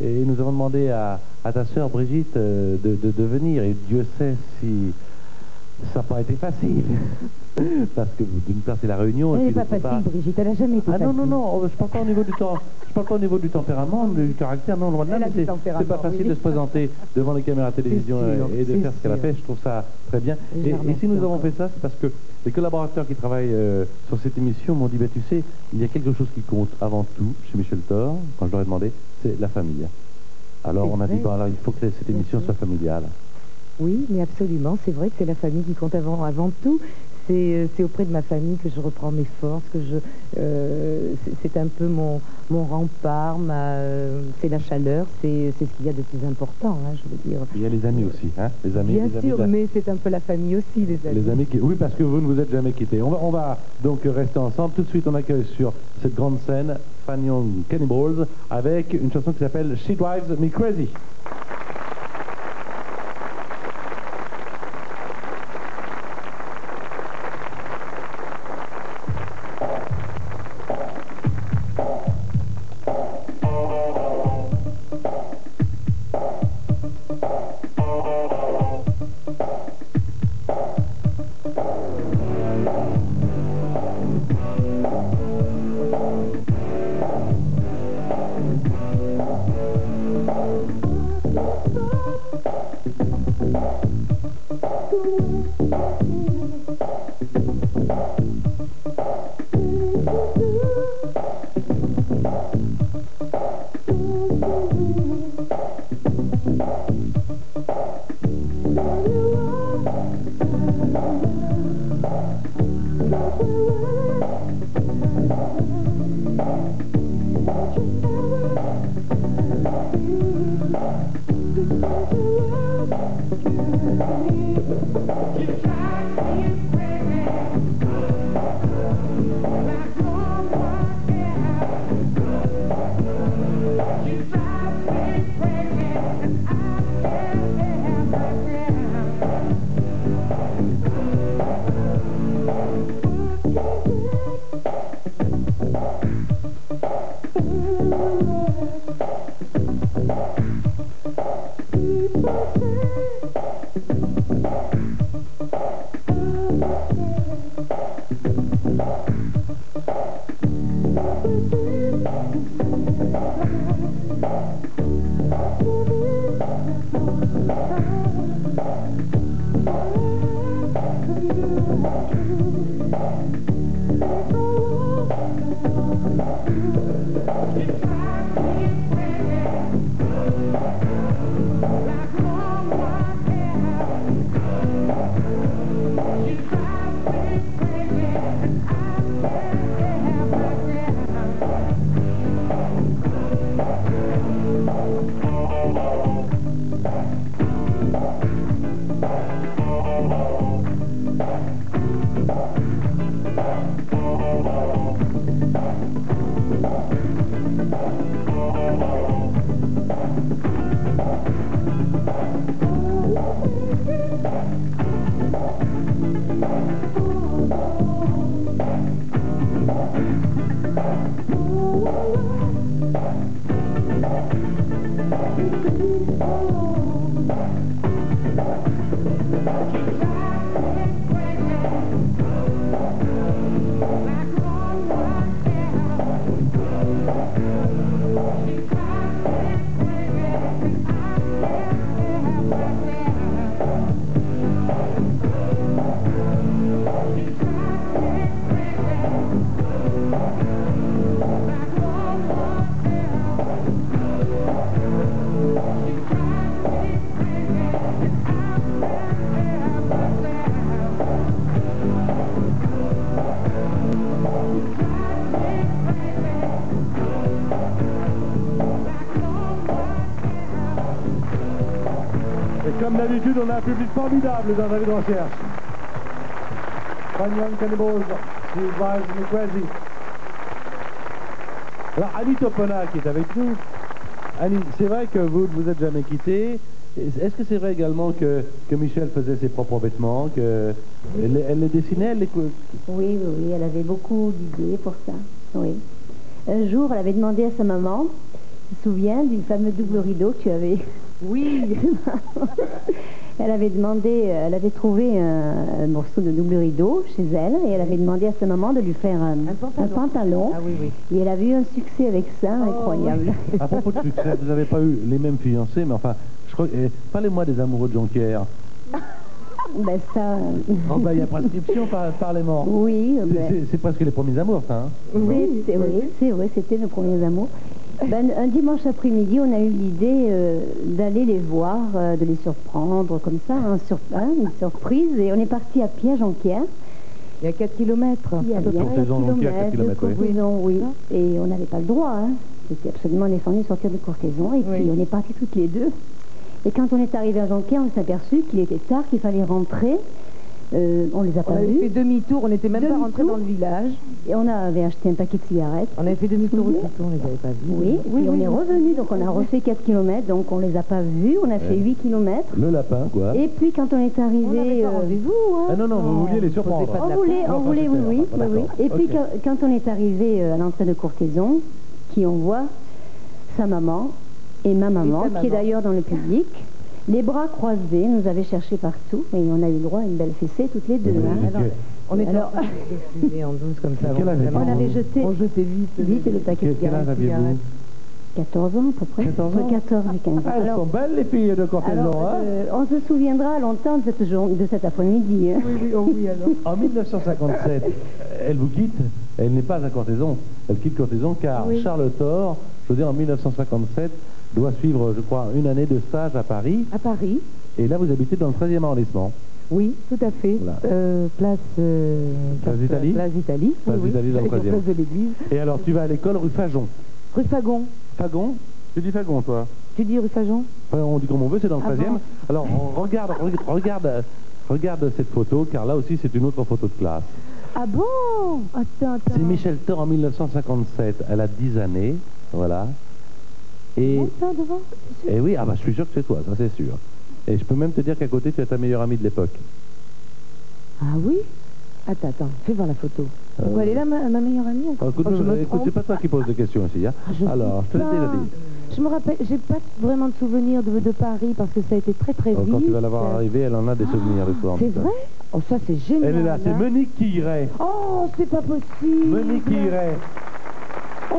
nous avons demandé à ta sœur Brigitte de venir. Et Dieu sait si ça n'a pas été facile. Parce que d'une part c'est la réunion. Elle n'est pas facile, Brigitte, elle n'a jamais été facile. Ah non, je parle pas au niveau du temps. Je parle pas au niveau du tempérament, du caractère, non, loin de là, mais c'est pas facile de se présenter devant les caméras télévision et de faire ce qu'elle a fait. Je trouve ça très bien. Et si nous avons fait ça, c'est parce que les collaborateurs qui travaillent sur cette émission m'ont dit, bah, tu sais, il y a quelque chose qui compte avant tout chez Michel Thor, quand je leur ai demandé, c'est la famille. Alors on a dit, bah, alors, il faut que cette émission soit familiale. Oui, mais absolument, c'est vrai que c'est la famille qui compte avant tout. C'est auprès de ma famille que je reprends mes forces, c'est un peu mon rempart, c'est la chaleur, c'est ce qu'il y a de plus important, hein, je veux dire. Il y a les amis aussi, hein, les amis. Bien sûr, mais c'est un peu la famille aussi, les amis. Les amis oui, parce que vous ne vous êtes jamais quittés. On va donc rester ensemble. Tout de suite, on accueille sur cette grande scène Fanion Cannibals avec une chanson qui s'appelle She Drives Me Crazy. comme d'habitude, on a un public formidable dans David Recherche. Fun Young Cannibals, She Drives Me Crazy. Alors, Annie Topona qui est avec nous. Annie, c'est vrai que vous ne vous êtes jamais quittés. Est-ce que c'est vrai également que Michel faisait ses propres vêtements, qu'elle les dessinait, elle les... Oui, elle avait beaucoup d'idées pour ça, oui. Un jour, elle avait demandé à sa maman, tu te souviens du fameux double rideau que tu avais? Oui. Elle avait demandé, elle avait trouvé un morceau de double rideau chez elle, et elle avait demandé à sa maman de lui faire un pantalon. Ah, oui. Et elle avait eu un succès avec ça, incroyable. Oui. À propos de succès, vous n'avez pas eu les mêmes fiancés, mais enfin, je crois... Parlez-moi des amoureux de Jonquière. Ben ça... Oh ben il y a prescription, parlez-moi. Oui. C'est presque les premiers amours, ça, hein? Oui, c'est vrai, c'était nos premiers amours. Ben, un dimanche après-midi, on a eu l'idée d'aller les voir, de les surprendre comme ça, une surprise. Et on est parti à pied à Jonquière. Il y a 4 kilomètres. Il y a bien 4 kilomètres de Courthézon, oui. Et on n'avait pas le droit, hein. C'était absolument défendu de sortir de Courthézon. Et puis on est partis toutes les deux. Et quand on est arrivé à Jonquière, on s'est aperçu qu'il était tard, qu'il fallait rentrer. On les a pas vus. On avait fait demi-tour, on n'était même pas rentré dans le village. Et on avait acheté un paquet de cigarettes. On avait fait demi-tour aussi, on les avait pas vus. Oui, et on est revenu, donc on a refait 4 km, donc on les a pas vus, on a fait 8 km. Le lapin, quoi. Et puis quand on est arrivé... On n'avait pas rendez-vous, hein. Ah non, vous vouliez les surprendre. On voulait, oui. Et puis quand on est arrivé à l'entrée de Courthézon, qui on voit sa maman et ma maman, qui est d'ailleurs dans le public, les bras croisés, nous avait cherché partout, et on a eu droit à une belle fessée toutes les deux. On était en fumée en douce comme ça. On avait jeté... On jetait vite le paquet de cigarettes. Quel âge aviez-vous? 14 ans à peu près. 14 ans. Entre 14 et 15 ans. Ah, elles sont belles les filles de Courthézon, hein? On se souviendra longtemps de cet après-midi. Hein. Oui, alors. En 1957, elle vous quitte, elle n'est pas à Courthézon, elle quitte Courthézon car Charles Thor, je veux dire en 1957, doit suivre, je crois, une année de stage à Paris. À Paris. Et là, vous habitez dans le 13e arrondissement. Oui, tout à fait. Voilà. Place d'Italie. Place d'Italie. Place d'Italie dans le 13e. Place de l'église. Et alors, tu vas à l'école rue Fajon. Rue Fagon. Fagon? Tu dis Fagon, toi? Tu dis rue Fajon? Enfin, on dit comme on veut, c'est dans le 13e. Bon. Alors, regarde cette photo, car là aussi, c'est une autre photo de classe. Ah bon? Attends. C'est Michel Thor en 1957. Elle a 10 années, voilà. Et oui, ah bah je suis sûr que c'est toi, ça c'est sûr. Et je peux même te dire qu'à côté, tu es ta meilleure amie de l'époque. Ah oui? Attends, fais voir la photo. Pourquoi elle est là, ma meilleure amie? Écoute, c'est pas toi qui poses des questions ici. Hein. Alors, je te l'ai déjà dit. Je me rappelle, j'ai pas vraiment de souvenirs de Paris parce que ça a été très vite. Quand tu vas la voir arriver, elle en a des souvenirs de toi. C'est vrai? Oh, ça c'est génial. Elle est là, c'est Monique qui irait. Oh, c'est pas possible. Monique qui irait. Oh,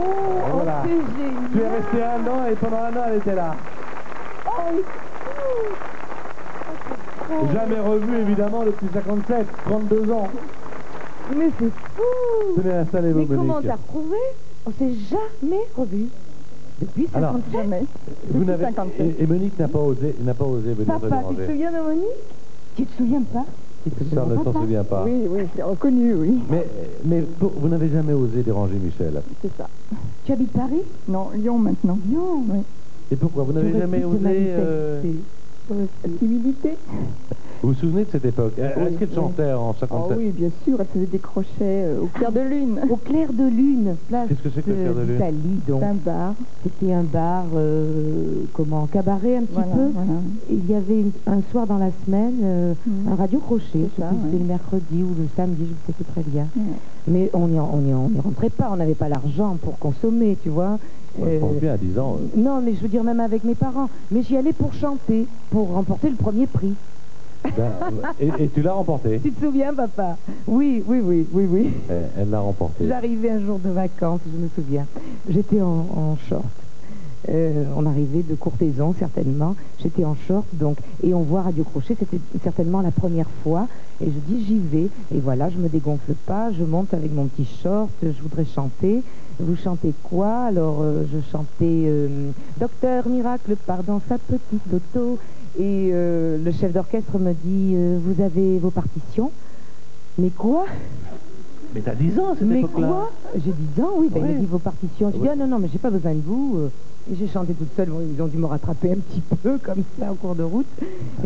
voilà. C'est génial. Tu es resté 1 an et pendant 1 an, elle était là. Oh, jamais revu, évidemment, depuis 57, 32 ans. Mais c'est fou. Tenez, installez-vous, Monique. Mais comment t'as retrouvé? On s'est jamais revu. Depuis 57. Jamais. Depuis 57. Et Monique n'a pas osé venir te déranger. Papa, tu te souviens de Monique? Tu te souviens pas? Ça ne s'en souvient pas. Oui, c'est reconnu, oui. Mais vous n'avez jamais osé déranger Michel. C'est ça. Tu habites Paris? Non, Lyon maintenant. Lyon, oui. Et pourquoi? Vous n'avez jamais osé... Timidité. Vous vous souvenez de cette époque? Est-ce qu'elle chantait en 57? Oui, bien sûr, elle faisait des crochets au clair de lune. Au clair de lune, place Qu'est-ce que c'est que le clair de lune? d'Italie, donc. C'est un bar. C'était un bar, cabaret un petit peu. Voilà. Il y avait un soir dans la semaine un radio-crochet. C'était le mercredi ou le samedi, je ne sais plus très bien. Mais on n'y rentrait pas, on n'avait pas l'argent pour consommer, tu vois. Je pense bien à 10 ans. Non, mais je veux dire même avec mes parents. Mais j'y allais pour chanter, pour remporter le premier prix. Et tu l'as remporté? Tu te souviens, papa? Oui. Elle l'a remporté. J'arrivais un jour de vacances, je me souviens. J'étais en short. On arrivait de Courthézon, certainement. J'étais en short, donc, et on voit Radio Crochet, c'était certainement la première fois. Et je dis, j'y vais. Et voilà, je me dégonfle pas, je monte avec mon petit short, je voudrais chanter. Vous chantez quoi? Alors, je chantais Docteur Miracle part dans sa petite auto. Et le chef d'orchestre me dit, vous avez vos partitions? Mais quoi? Mais t'as 10 ans à cette époque-là. Mais quoi? J'ai 10 ans, oui. Ben, ouais. Il a dit vos partitions. J'ai dit, ah non, non, mais j'ai pas besoin de vous. Et j'ai chanté toute seule. Bon, ils ont dû me rattraper un petit peu, comme ça, en cours de route.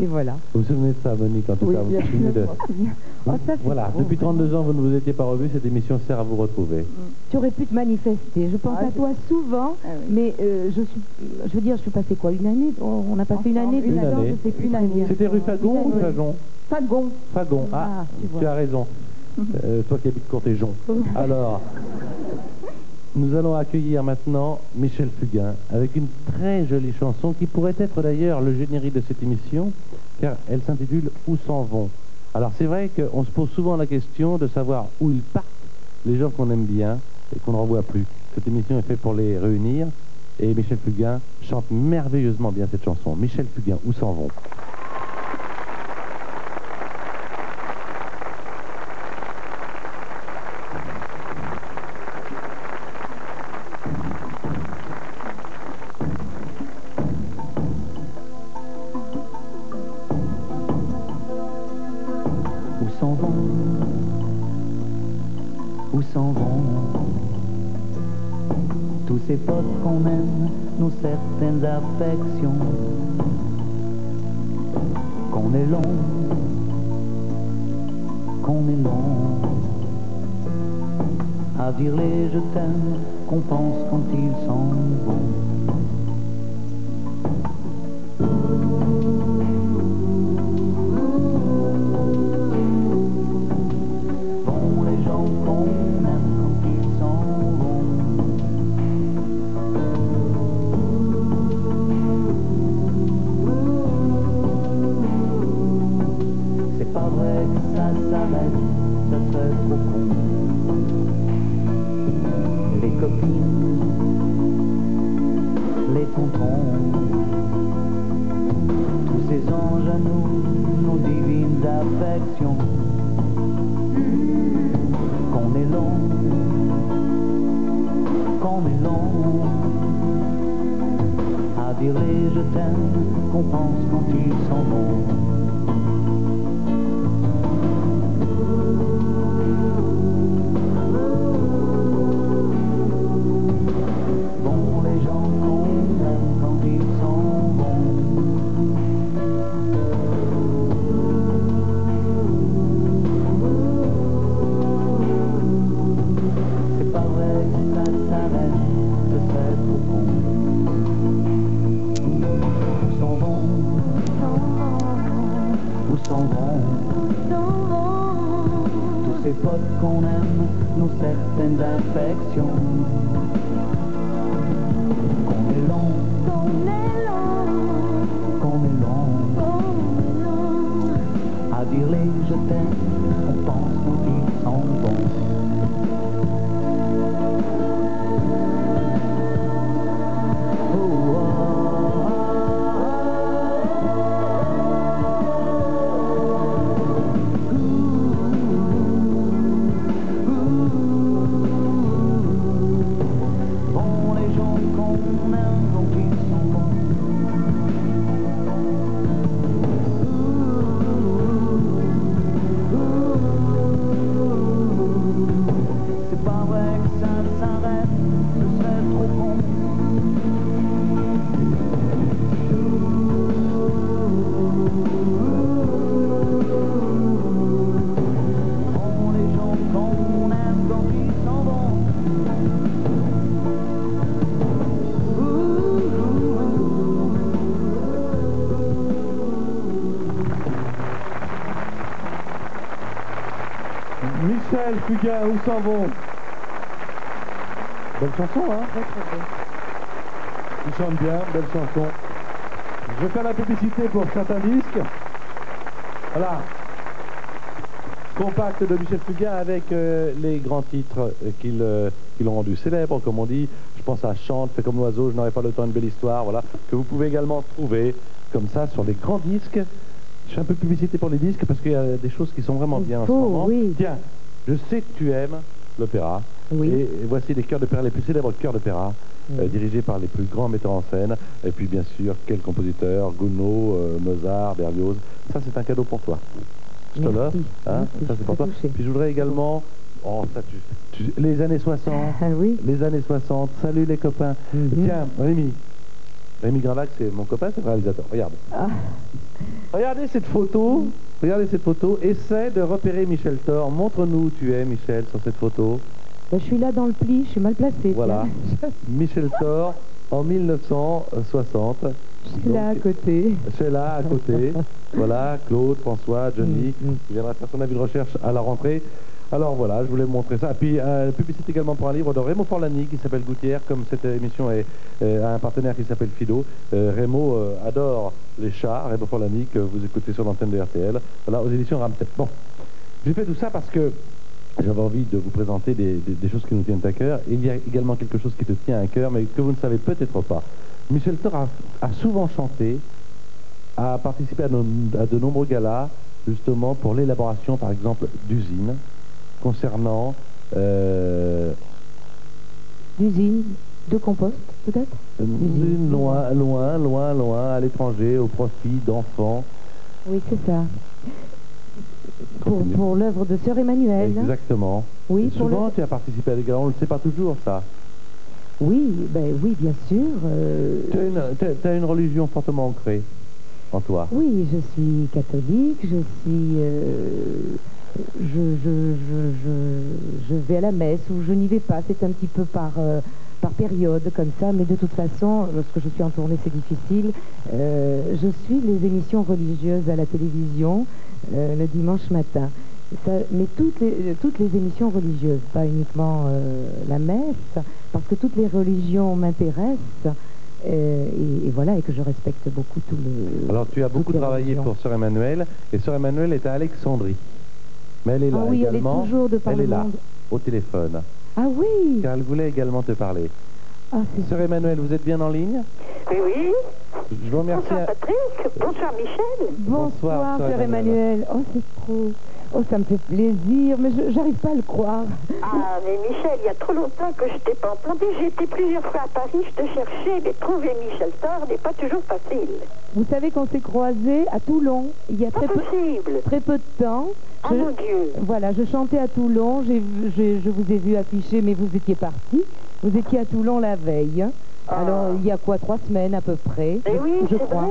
Et voilà. Vous vous souvenez de ça, Monique, en tout cas, vous vous souvenez de... Oh, ça, voilà, trop, depuis 32 ans, vous ne vous étiez pas revus. Cette émission sert à vous retrouver. Tu aurais pu te manifester. Je pense à toi souvent, mais je veux dire, je suis passée quoi? Une année? On a passé une année? Une année. Je sais plus. C'était rue Fagon ou Fagon? Fagon. Fagon. Ah, tu as raison. Toi qui habites Courtéjon. Alors, nous allons accueillir maintenant Michel Fugain avec une très jolie chanson qui pourrait être d'ailleurs le générique de cette émission, car elle s'intitule « Où s'en vont ». Alors c'est vrai qu'on se pose souvent la question de savoir où ils partent, les gens qu'on aime bien et qu'on ne revoit plus. Cette émission est faite pour les réunir et Michel Fugain chante merveilleusement bien cette chanson. Michel Fugain, Où s'en vont ? Où s'en vont tous ces potes qu'on aime, nos certaines affections, qu'on est long, à dire les je t'aime, qu'on pense quand ils s'en vont. Les tontons, tous ces anges à nous, nos divines affections, qu'on est long, à dire les je t'aime, qu'on pense quand ils s'en vont. Tous ces potes qu'on aime, nos certaines affections, qu'on est long, à dire les je t'aime, on pense quand ils s'en vont. Michel Fugain, Où s'en vont? Belle chanson, hein? Très très belle. Il chante bien, belle chanson. Je fais la publicité pour certains disques. Voilà. Compact de Michel Fugain avec les grands titres qui l'ont rendu célèbre, comme on dit. Je pense à Chante, Fais comme l'oiseau, Je n'aurai pas le temps, Une belle histoire, voilà. Que vous pouvez également trouver comme ça sur les grands disques. Je fais un peu de publicité pour les disques parce qu'il y a des choses qui sont vraiment bien en ce moment. Oui. Tiens, je sais que tu aimes l'opéra. Oui. Et voici les chœurs d'opéra, les plus célèbres chœurs d'opéra, dirigés par les plus grands metteurs en scène. Et puis bien sûr, quels compositeurs, Gounod, Mozart, Berlioz. Ça c'est un cadeau pour toi. Je te l'offre. Hein, ça c'est pour toi. Puis je voudrais également Oh, ça, les années 60. Ah oui. Les années 60. Salut les copains. Tiens, Rémi. Rémi Gravac, c'est mon copain, c'est le réalisateur. Regarde. Ah. Regardez cette photo. Regardez cette photo. Essaie de repérer Michel Thor. Montre-nous où tu es, Michel, sur cette photo. Ben, je suis là dans le pli, je suis mal placé. Voilà. Michel Thor, en 1960. Je suis là à côté. Je suis là à côté. Voilà, Claude, François, Johnny, qui viendra faire son avis de recherche à la rentrée. Alors voilà, je voulais vous montrer ça. Et puis, publicité également pour un livre de Raymond Forlani qui s'appelle Gouttière. Comme cette émission a un partenaire qui s'appelle Fido, Raymond adore les chats, Raymond Forlani, que vous écoutez sur l'antenne de RTL. Voilà, aux éditions Ramsey. Bon, j'ai fait tout ça parce que j'avais envie de vous présenter des choses qui nous tiennent à cœur. Il y a également quelque chose qui te tient à cœur, mais que vous ne savez peut-être pas. Michel Thor a souvent chanté, a participé à de nombreux galas, justement pour l'élaboration, par exemple, d'usines, concernant... D'usines de compost, peut-être loin, à l'étranger, au profit d'enfants. Oui, c'est ça. Pour l'œuvre de Sœur Emmanuelle. Exactement. Oui, et souvent, tu as participé à des galas, on ne le sait pas toujours, ça. Oui, ben oui, bien sûr. Tu as une religion fortement ancrée en toi. Oui, je suis catholique, je suis... je vais à la messe ou je n'y vais pas, c'est un petit peu par période comme ça, mais de toute façon, lorsque je suis en tournée, c'est difficile. Je suis les émissions religieuses à la télévision le dimanche matin. Ça, mais toutes les émissions religieuses, pas uniquement la messe, parce que toutes les religions m'intéressent. Et voilà, et que je respecte beaucoup tout le... Alors tu as beaucoup travaillé pour Sœur Emmanuelle, et Sœur Emmanuelle est à Alexandrie. Mais elle est là oui, également. Elle est toujours de par le là, monde. au téléphone. Ah oui. Car elle voulait également te parler. Ah, Sœur Emmanuelle, vous êtes bien en ligne? Oui. Je vous remercie. Bonsoir Patrick, bonsoir Michel. Bonsoir Sœur Emmanuelle. Oh, c'est trop... Oh, ça me fait plaisir, mais j'arrive pas à le croire. Ah, mais Michel, il y a trop longtemps que je t'ai pas entendu. J'ai été plusieurs fois à Paris, je te cherchais, mais trouver Michel Thor n'est pas toujours facile. Vous savez qu'on s'est croisés à Toulon il y a très peu de temps. Oh mon Dieu. Voilà, je chantais à Toulon, je vous ai vu afficher, mais vous étiez parti. Vous étiez à Toulon la veille. Alors, il y a quoi, 3 semaines à peu près, je crois.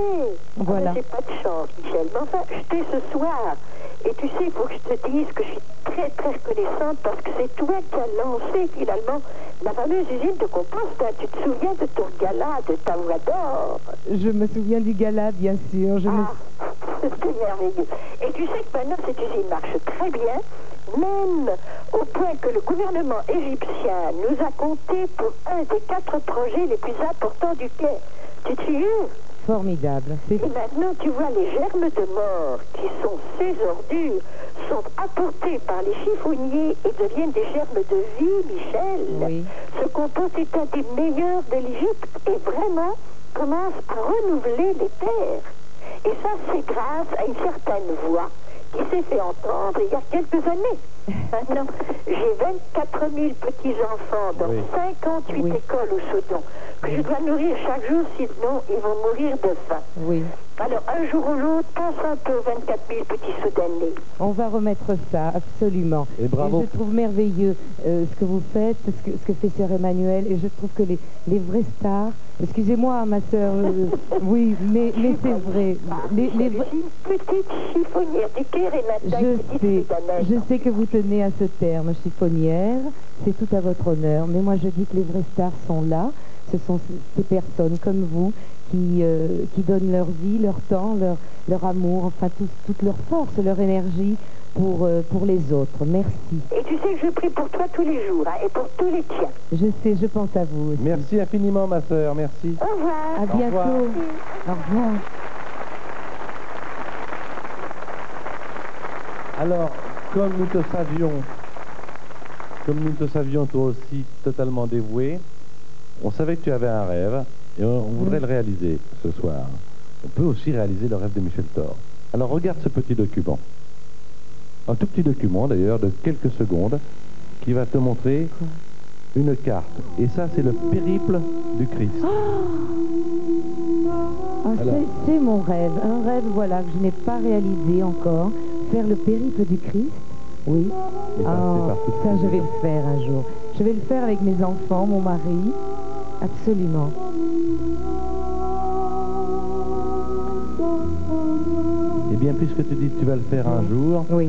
Vrai. Voilà. J'ai pas de chance, Michel. Mais enfin, je t'ai ce soir. Et tu sais, il faut que je te dise que je suis très, très reconnaissante parce que c'est toi qui as lancé, finalement, la fameuse usine de compost. Hein. Tu te souviens de ton gala de ta voix d'or? Je me souviens du gala, bien sûr. C'est merveilleux. Et tu sais que maintenant, cette usine marche très bien, même au point que le gouvernement égyptien nous a compté pour un des 4 projets les plus importants du Caire. Tu te figures? Formidable. Et maintenant, tu vois, les germes de mort, qui sont ces ordures, sont apportés par les chiffonniers et deviennent des germes de vie, Michel. Oui. Ce compost est un des meilleurs de l'Égypte et vraiment commence à renouveler les terres. Et ça, c'est grâce à une certaine voix qui s'est fait entendre il y a quelques années. Maintenant, j'ai 24 000 petits-enfants dans 58 écoles au Soudan que je dois nourrir chaque jour, sinon ils vont mourir de faim. Oui. Alors, un jour ou l'autre, pense un peu aux 24 000 petits Soudanais. On va remettre ça, absolument. Et bravo. Et je trouve merveilleux ce que vous faites, ce que fait Sœur Emmanuelle, et je trouve que les vraies stars, excusez-moi ma sœur, oui, mais c'est vrai. Les petite chiffonnière du Caire et maintenant je sais que vous tenez à ce terme, chiffonnière, c'est tout à votre honneur, mais moi je dis que les vraies stars sont là, ce sont ces personnes comme vous qui donnent leur vie, leur temps, leur amour, enfin toute leur force, leur énergie pour les autres. Merci. Et tu sais que je prie pour toi tous les jours, hein, et pour tous les tiens. Je sais, je pense à vous aussi. Merci infiniment, ma sœur, merci. Au revoir. À bientôt. Au revoir. Alors, comme nous te savions toi aussi totalement dévoué, on savait que tu avais un rêve et on voudrait le réaliser ce soir. On peut aussi réaliser le rêve de Michel Thor. Alors regarde ce petit document. Un tout petit document d'ailleurs de quelques secondes qui va te montrer une carte. Et ça c'est le périple du Christ. C'est mon rêve. Un rêve, voilà, que je n'ai pas réalisé encore. Faire le périple du Christ. Oui. Et ça, je vais le faire un jour. Je vais le faire avec mes enfants, mon mari. Absolument. Eh bien, puisque tu dis que tu vas le faire un jour, oui.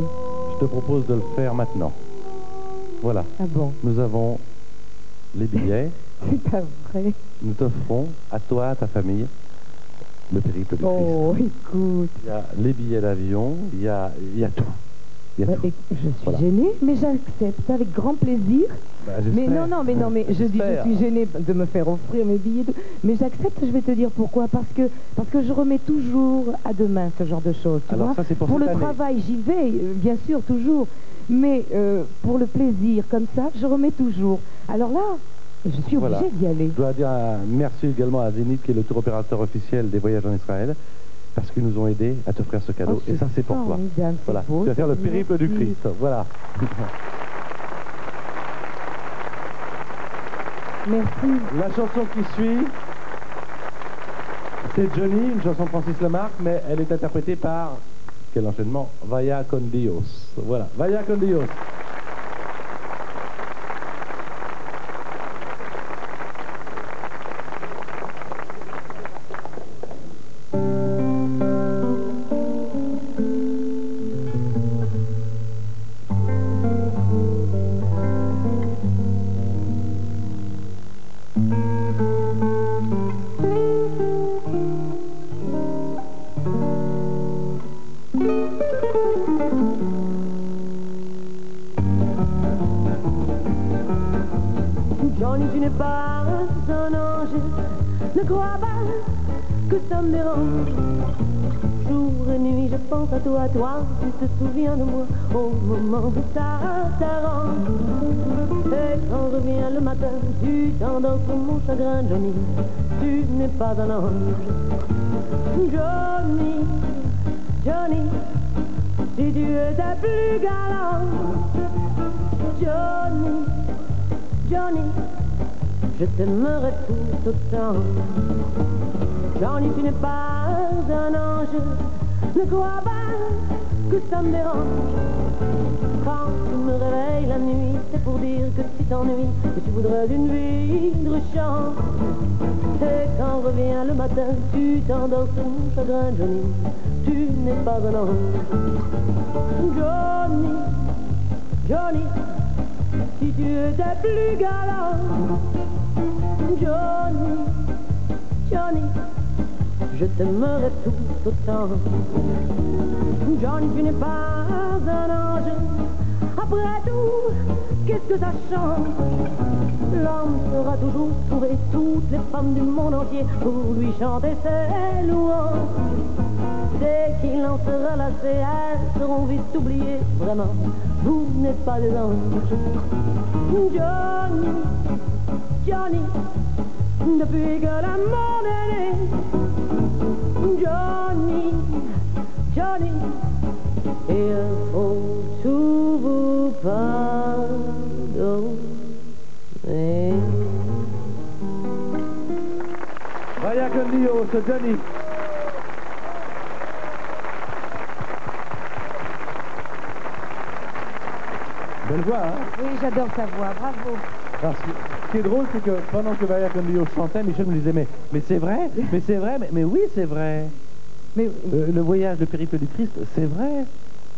Je te propose de le faire maintenant. Voilà. Ah bon? Nous avons les billets. C'est pas vrai. Nous t'offrons, à toi, à ta famille, le périple du Christ. Oh, écoute. Il y a les billets d'avion, il y a tout. Il y a tout. Je suis gênée, mais j'accepte avec grand plaisir. Mais non, mais je suis gênée de me faire offrir mes billets. Mais j'accepte, je vais te dire pourquoi. Parce que je remets toujours à demain ce genre de choses. Tu vois, ça, c'est pour le travail, j'y vais, bien sûr, toujours. Mais pour le plaisir, comme ça, je remets toujours. Alors là, je suis obligée d'y aller. Je dois dire merci également à Zénith, qui est le tour opérateur officiel des voyages en Israël, parce qu'ils nous ont aidés à t'offrir ce cadeau. Et ça, c'est pour toi. Voilà. Tu vas faire le périple du Christ. Voilà. Merci. La chanson qui suit, c'est Johnny, une chanson de Francis Lamarque, mais elle est interprétée par, quel enchaînement, Vaya con Dios. Voilà, Vaya con Dios. Johnny, tu n'es pas un ange, ne crois pas que ça me dérange. Jour et nuit, je pense à toi, tu te souviens de moi au moment où ça t'arrange. Et quand revient le matin, tu t'endors sur mon chagrin, Johnny, tu n'es pas un ange. Johnny, Johnny, si tu étais plus galant. Johnny, Johnny, je t'aimerais tout autant. Johnny, tu n'es pas un ange, ne crois pas que ça me dérange. Quand tu me réveilles la nuit, c'est pour dire que tu t'ennuies, que tu voudrais une vivre chance. Et quand revient le matin, tu t'endors sur mon chagrin, Johnny, tu n'es pas un ange. Johnny, Johnny, si tu étais plus galant. Johnny, Johnny, je t'aimerais tout autant. Johnny, tu n'es pas un ange. Après tout, qu'est-ce que ça change? L'homme sera toujours trouvé toutes les femmes du monde entier pour lui chanter ses louanges. Dès qu'il en sera lassé, elles seront vite oubliées. Vraiment, vous n'êtes pas des anges. Johnny, Johnny, depuis que l'amour est né. Johnny, Johnny, il faut tout vous pardonner. Vaya con Dios, Johnny. Belle voix, hein? Oui, j'adore sa voix, bravo. Alors, ce qui est drôle, c'est que pendant que Vaya con Dios chantait, Michel me disait, mais c'est vrai, mais oui, c'est vrai. Mais le voyage, le périple du Christ, c'est vrai.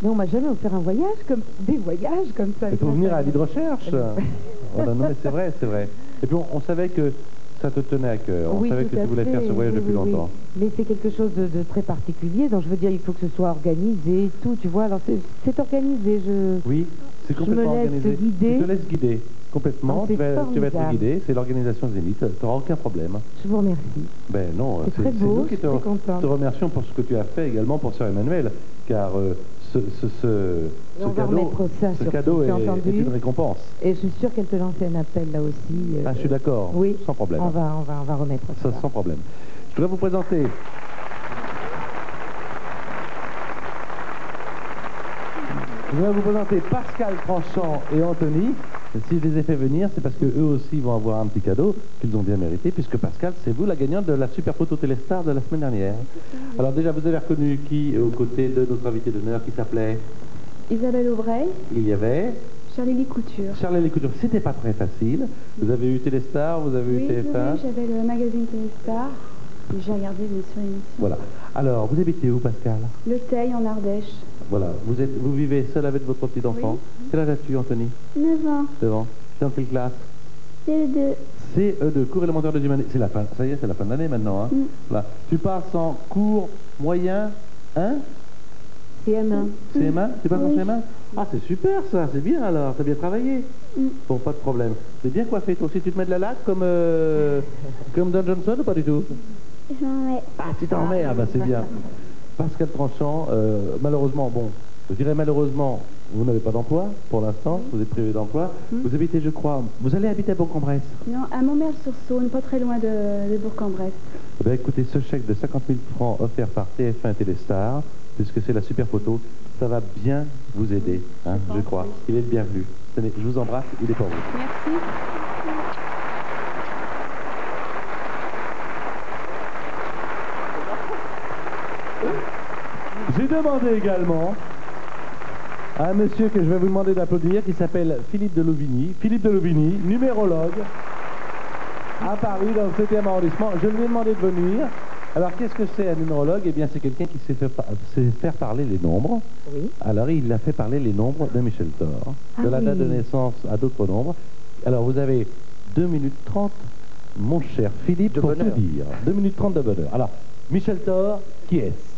Mais on m'a jamais offert un voyage comme des voyages comme ça. Il faut venir à Vide Recherche. Voilà, non, mais c'est vrai, c'est vrai. Et puis on savait que ça te tenait à cœur. On savait que tu voulais faire ce voyage depuis longtemps. Mais c'est quelque chose de très particulier. Donc je veux dire, il faut que ce soit organisé, tout. Tu vois, alors c'est organisé. Oui, c'est complètement organisé. Je me laisse guider. Tu te laisses guider complètement. Tu vas être guidé. C'est l'organisation Zénith. Tu n'auras aucun problème. Je vous remercie. Ben non, c'est nous qui te remercions pour ce que tu as fait également pour Sœur Emmanuel, car ce cadeau est une récompense. Et je suis sûre qu'elle te lançait un appel là aussi. Je suis d'accord, oui, sans problème. On va remettre ça. Sans problème. Je voudrais vous présenter... Pascal Tranchant et Anthony. Si je les ai fait venir, c'est parce qu'eux aussi vont avoir un petit cadeau qu'ils ont bien mérité, puisque Pascal, c'est vous la gagnante de la super photo Téléstar de la semaine dernière. Alors déjà, vous avez reconnu qui aux côtés de notre invité d'honneur qui s'appelait Isabelle Aubray. Il y avait Charlie Couture. Charlie Couture. C'était pas très facile. Vous avez eu Téléstar, vous avez eu TF1. Oui, j'avais le magazine Téléstar. Et j'ai regardé bien sûr l'émission. Voilà. Alors, vous habitez où, Pascal? Le Teil, en Ardèche. Voilà. Vous vivez seul avec votre petit enfant. Oui. Quel âge as-tu, Anthony? 9 ans. 9 ans. Dans quelle classe? CE2. CE2, cours élémentaire de humanité. C'est la fin. Ça y est, c'est la fin de l'année maintenant. Hein. Voilà. Tu passes en cours moyen 1? CM1. CM1? Tu passes en CM1? Ah, c'est super ça, c'est bien alors, t'as bien travaillé. Bon, pas de problème. T'es bien coiffé, toi aussi, tu te mets de la laque comme Don Johnson ou pas du tout? Je m'en mets. Ah, tu t'en mets, ah bah c'est bien. Pascal Tranchant, malheureusement, bon, je dirais malheureusement, vous n'avez pas d'emploi pour l'instant, vous êtes privé d'emploi. Vous habitez, je crois, vous allez habiter à Bourg-en-Bresse? Non, à Montmerle-sur-Saône, pas très loin de Bourg-en-Bresse. Eh bien, écoutez, ce chèque de 50 000 francs offert par TF1 et Téléstar, puisque c'est la super photo, ça va bien vous aider, hein, je crois. Il est le bienvenu. Tenez, je vous embrasse, il est pour vous. Merci. J'ai demandé également à un monsieur que je vais vous demander d'applaudir, qui s'appelle Philippe de Louvigny. Philippe de Louvigny, numérologue, à Paris, dans le 7e arrondissement. Je lui ai demandé de venir. Alors, qu'est-ce que c'est un numérologue? Eh bien, c'est quelqu'un qui sait faire parler les nombres. Oui. Alors, il a fait parler les nombres de Michel Thor, de la date de naissance à d'autres nombres. Alors, vous avez 2 minutes 30, mon cher Philippe, pour tout dire. 2 minutes 30 de bonheur. Alors, Michel Thor, qui est-ce?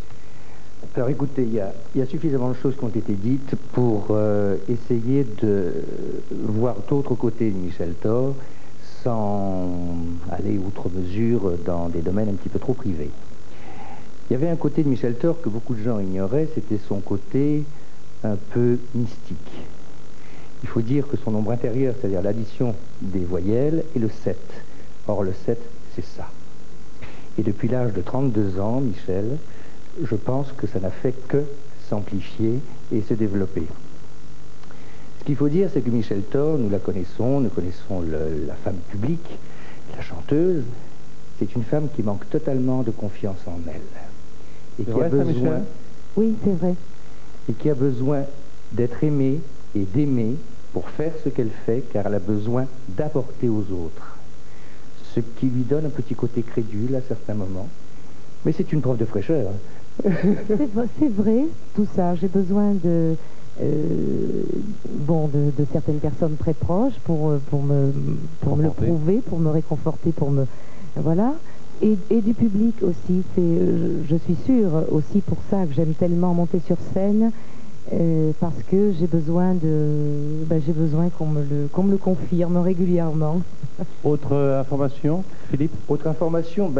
Alors écoutez, il y a suffisamment de choses qui ont été dites pour essayer de voir d'autres côtés de Michel Thor sans aller outre mesure dans des domaines un petit peu trop privés. Il y avait un côté de Michel Thor que beaucoup de gens ignoraient, c'était son côté un peu mystique. Il faut dire que son nombre intérieur, c'est-à-dire l'addition des voyelles, est le 7. Or le 7, c'est ça. Et depuis l'âge de 32 ans, Michel, je pense que ça n'a fait que s'amplifier et se développer. Ce qu'il faut dire, c'est que Michel Thor, nous connaissons la femme publique, la chanteuse. C'est une femme qui manque totalement de confiance en elle. Et qui a besoin... Oui, c'est vrai. Et qui a besoin d'être aimée et d'aimer pour faire ce qu'elle fait, car elle a besoin d'apporter aux autres. Ce qui lui donne un petit côté crédule à certains moments. Mais c'est une preuve de fraîcheur. C'est vrai, tout ça. J'ai besoin de certaines personnes très proches pour me le prouver, pour me réconforter, voilà. Et du public aussi. Je suis sûre aussi pour ça que j'aime tellement monter sur scène, parce que j'ai besoin qu'on me le confirme régulièrement. Autre information, Philippe? Autre information,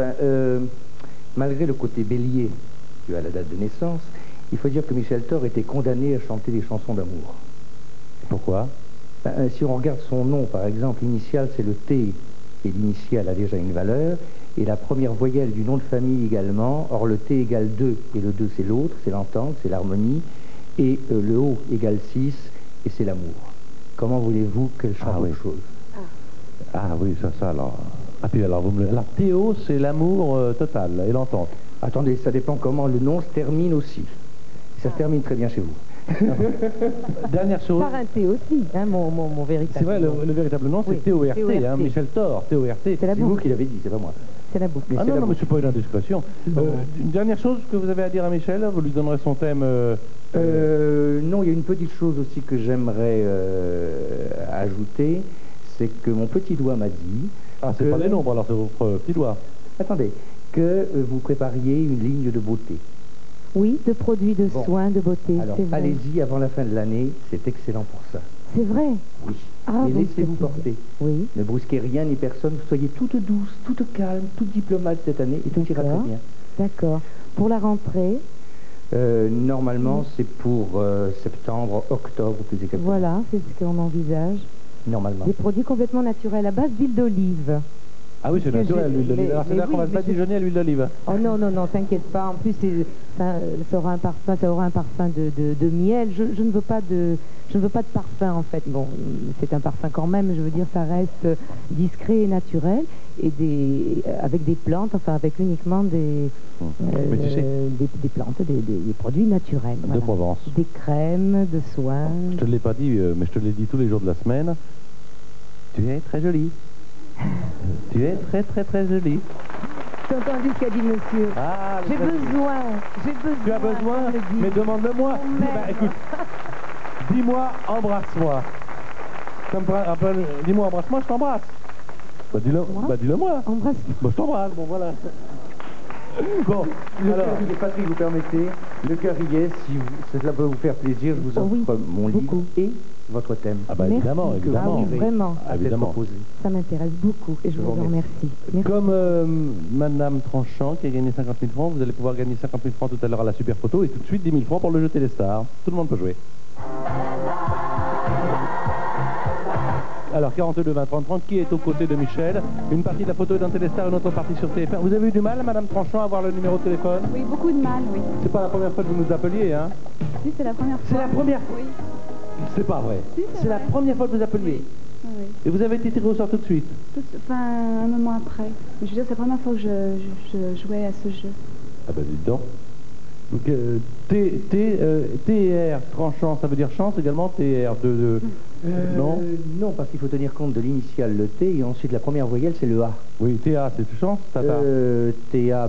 malgré le côté bélier à la date de naissance, il faut dire que Michel Thor était condamné à chanter des chansons d'amour. Pourquoi? Si on regarde son nom, par exemple, l'initiale c'est le T, et l'initiale a déjà une valeur, et la première voyelle du nom de famille également. Or le T égale 2, et le 2 c'est l'autre, c'est l'entente, c'est l'harmonie, et le O égale 6, et c'est l'amour. Comment voulez-vous qu'elle chante autre chose? Ah oui, ça alors. Ah puis alors, Théo, c'est l'amour total, et l'entente. Attendez, ça dépend comment le nom se termine aussi. Ça se termine très bien chez vous. Dernière chose. Par un T aussi, hein, mon véritable nom. C'est vrai, le véritable nom, c'est T-O-R-T, hein, Michel Thor, T-O-R-T. C'est vous qui l'avez dit, c'est pas moi. C'est la boucle. Ah non, mais c'est pas une indiscrétion. Une dernière chose que vous avez à dire à Michel, vous lui donnerez son thème. Non, il y a une petite chose aussi que j'aimerais ajouter, c'est que mon petit doigt m'a dit... Ah, c'est pas les nombres, alors c'est votre petit doigt. Attendez, que vous prépariez une ligne de beauté. Oui, de produits de soins, de beauté. Alors, allez-y avant la fin de l'année, c'est excellent pour ça. C'est vrai? Oui. Ah, mais laissez-vous porter. Oui. Ne brusquez rien ni personne. Soyez toute douce, toute calme, toute diplomate cette année et tout ira très bien. D'accord. Pour la rentrée? Normalement, c'est pour septembre, octobre, plus exactement. Voilà, c'est ce qu'on envisage. Normalement. Des produits complètement naturels à base d'huile d'olive. Ah oui, c'est naturel, l'huile d'olive. Alors c'est-à-dire qu'on va pas dijonner à l'huile d'olive. Oh non, non, non, t'inquiète pas. En plus, ça aura un parfum de miel. Je ne veux pas de parfum, en fait. Bon, c'est un parfum quand même, je veux dire, ça reste discret et naturel. Et avec des plantes, enfin avec uniquement des plantes, des produits naturels. De voilà. Provence. Des crèmes, de soins. Je te l'ai pas dit, mais je te l'ai dit tous les jours de la semaine. Tu es très jolie. Tu es très très très jolie. Tu as entendu ce qu'a dit monsieur? Ah, j'ai besoin. Tu as besoin? Mais demande-le-moi. Bah, écoute, dis-moi, embrasse-moi. Dis-moi, embrasse-moi, je t'embrasse. Bah dis-le moi. Embrasse-moi. Bah je t'embrasse, bon voilà. Bon, le alors... cœur, Patrick, vous permettez, le cœur Rillet, si cela peut vous faire plaisir, je vous offre mon livre et votre thème. Ah bah évidemment, évidemment. Ah oui, vraiment. Évidemment. Ça m'intéresse beaucoup et je vous en remercie. Merci. Comme Madame Tranchant qui a gagné 50 000 francs, vous allez pouvoir gagner 50 000 francs tout à l'heure à la super photo et tout de suite 10 000 francs pour le jeu Téléstar. Tout le monde peut jouer. Alors 42 20 30 30, qui est aux côtés de Michel? Une partie de la photo est dans Téléstar, une autre partie sur TF1. Vous avez eu du mal, Madame Tranchant, à avoir le numéro de téléphone? Oui, beaucoup de mal, oui. C'est pas la première fois que vous nous appeliez, hein? Si, c'est la première fois. C'est la première? Oui. C'est pas vrai. Si, c'est la première fois que vous appeliez? Oui. Oui. Et vous avez été tiré au sort tout de suite? Enfin, un moment après. Mais je veux dire, c'est la première fois que je jouais à ce jeu. Ah ben dites donc. Donc TR Tranchant, ça veut dire chance également? TR non? Non, parce qu'il faut tenir compte de l'initiale, le T, et ensuite la première voyelle, c'est le A. Oui, TA, c'est chance, tata? TA,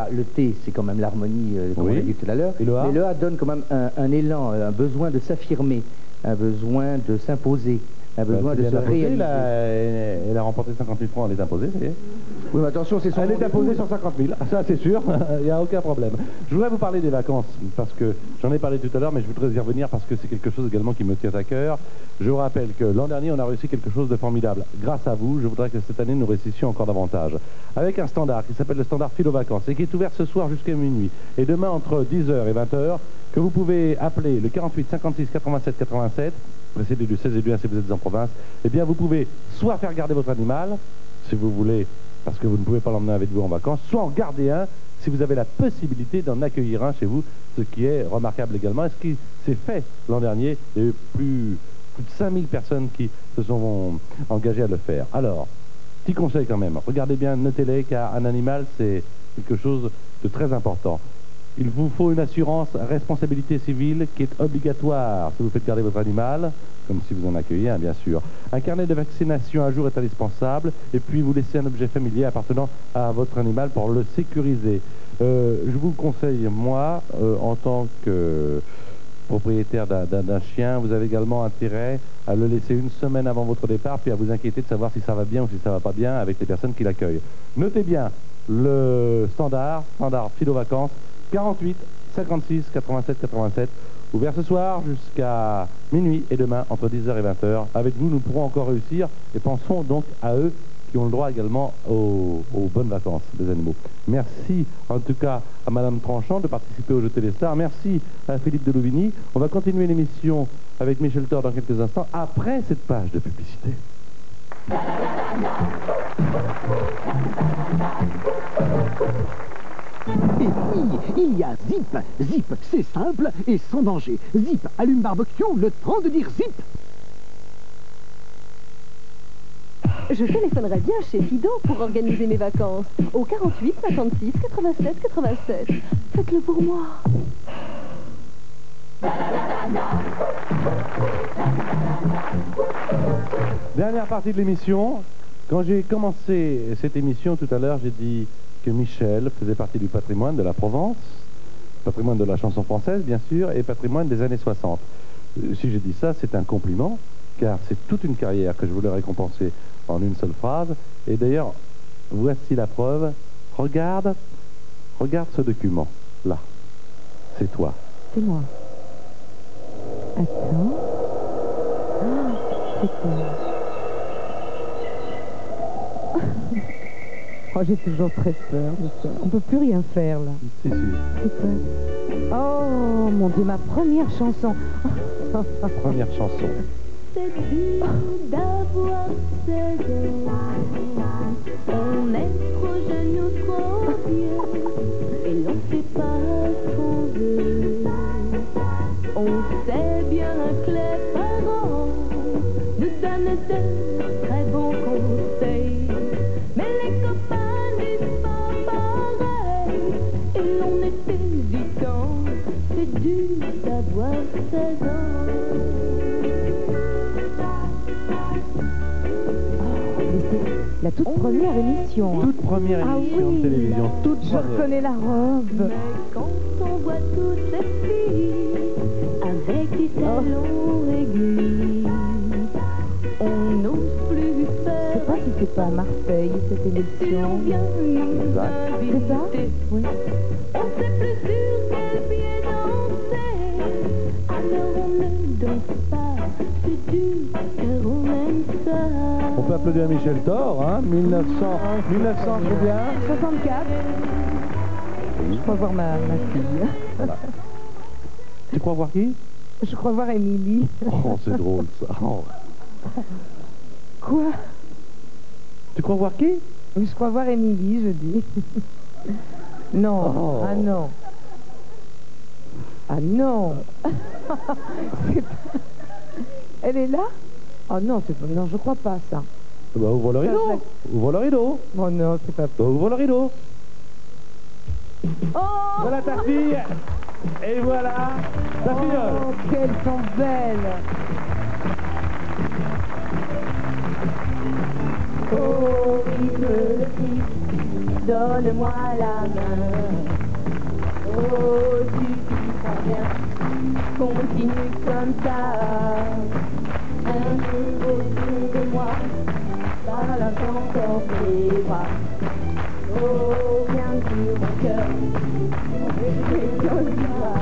le T, c'est quand même l'harmonie, comme on l'a dit tout à l'heure. Et le A? Mais le A donne quand même un élan, un besoin de s'affirmer, un besoin de s'imposer, un besoin de se réaliser. Elle a remporté 50 000 francs, elle est imposée, c'est... Oui, mais attention, c'est son... Elle est imposée sur 50 000, ça c'est sûr, il n'y a aucun problème. Je voudrais vous parler des vacances, parce que j'en ai parlé tout à l'heure, mais je voudrais y revenir parce que c'est quelque chose également qui me tient à cœur. Je vous rappelle que l'an dernier, on a réussi quelque chose de formidable. Grâce à vous, je voudrais que cette année, nous réussissions encore davantage. Avec un standard qui s'appelle le standard Philo Vacances, et qui est ouvert ce soir jusqu'à minuit, et demain entre 10h et 20h, que vous pouvez appeler le 48 56 87 87, précédé du 16 et du 1 si vous êtes en province, eh bien vous pouvez soit faire garder votre animal, si vous voulez, parce que vous ne pouvez pas l'emmener avec vous en vacances, soit en garder un si vous avez la possibilité d'en accueillir un chez vous, ce qui est remarquable également. Et ce qui s'est fait l'an dernier, il y a eu plus de 5000 personnes qui se sont engagées à le faire. Alors, petit conseil quand même, regardez bien, notez-les, car un animal, c'est quelque chose de très important. Il vous faut une assurance responsabilité civile qui est obligatoire si vous faites garder votre animal, comme si vous en accueillez un, bien sûr. Un carnet de vaccination à jour est indispensable, et puis vous laissez un objet familier appartenant à votre animal pour le sécuriser. Je vous conseille, moi, en tant que propriétaire d'un chien, vous avez également intérêt à le laisser une semaine avant votre départ, puis à vous inquiéter de savoir si ça va bien ou si ça va pas bien avec les personnes qui l'accueillent. Notez bien le standard Philo Vacances, 48 56 87 87, ouvert ce soir jusqu'à minuit et demain entre 10h et 20h. Avec vous, nous pourrons encore réussir et pensons donc à eux qui ont le droit également aux bonnes vacances des animaux. Merci en tout cas à Madame Tranchant de participer au jeu Téléstar. Merci à Philippe de Louvigny. On va continuer l'émission avec Michel Thor dans quelques instants après cette page de publicité. Et puis, il y a Zip. Zip, c'est simple et sans danger. Zip allume barbecue, le temps de dire Zip. Je téléphonerai bien chez Fido pour organiser mes vacances. Au 48 56 87 87. Faites-le pour moi. Dernière partie de l'émission. Quand j'ai commencé cette émission tout à l'heure, j'ai dit que Michel faisait partie du patrimoine de la Provence, patrimoine de la chanson française bien sûr, et patrimoine des années 60. Si j'ai dit ça, c'est un compliment, car c'est toute une carrière que je voulais récompenser en une seule phrase. Et d'ailleurs, voici la preuve. Regarde ce document, là. C'est toi. C'est moi. Attends. Ah, c'est toi. Oh, j'ai toujours très peur de ça. On peut plus rien faire, là. C'est sûr. C'est quoi? Oh, mon Dieu, ma première chanson. Première chanson. c'est dur d'avoir 16 ans. On est trop jeune ou trop vieux et l'on fait pas ce qu'on veut. On sait bien que les parents nous donnent de très bons conseils, mais les copains disent pas pareil et l'on est hésitant. C'est dur d'avoir 16 ans. La toute première émission. Toute première émission de télévision. Toute première. Je reconnais la robe. Mais quand on voit toutes ces filles avec des talons aiguilles, on n'ose plus faire. Je sais pas si c'est pas à Marseille cette émission. C'est ça? Oui. On sait plus sur quel pied danser. Alors on ne danse pas. C'est dur car on aime ça. On peut applaudir Michel Thor, hein, 1900 combien? 64. Je crois voir ma fille. Voilà. Tu crois voir qui? Je crois voir Émilie. Oh, c'est drôle ça. Oh. Quoi? Tu crois voir qui? Oui, je crois voir Émilie, je dis. Non, Oh. ah non. Ah non. Elle est là? Oh non, non, je crois pas ça. Bah, ouvre le rideau. Ouvre le rideau. Oh non, c'est pas Bah, ouvre le rideau. Oh, voilà ta fille. Et voilà ta filleule. Oh, qu'elles sont belles. Oh, petit, donne-moi la main. Oh, tu sens bien, continue comme ça. Un peu autour de moi, par la encore tes bras. Oh, viens sur mon cœur, et comme ça.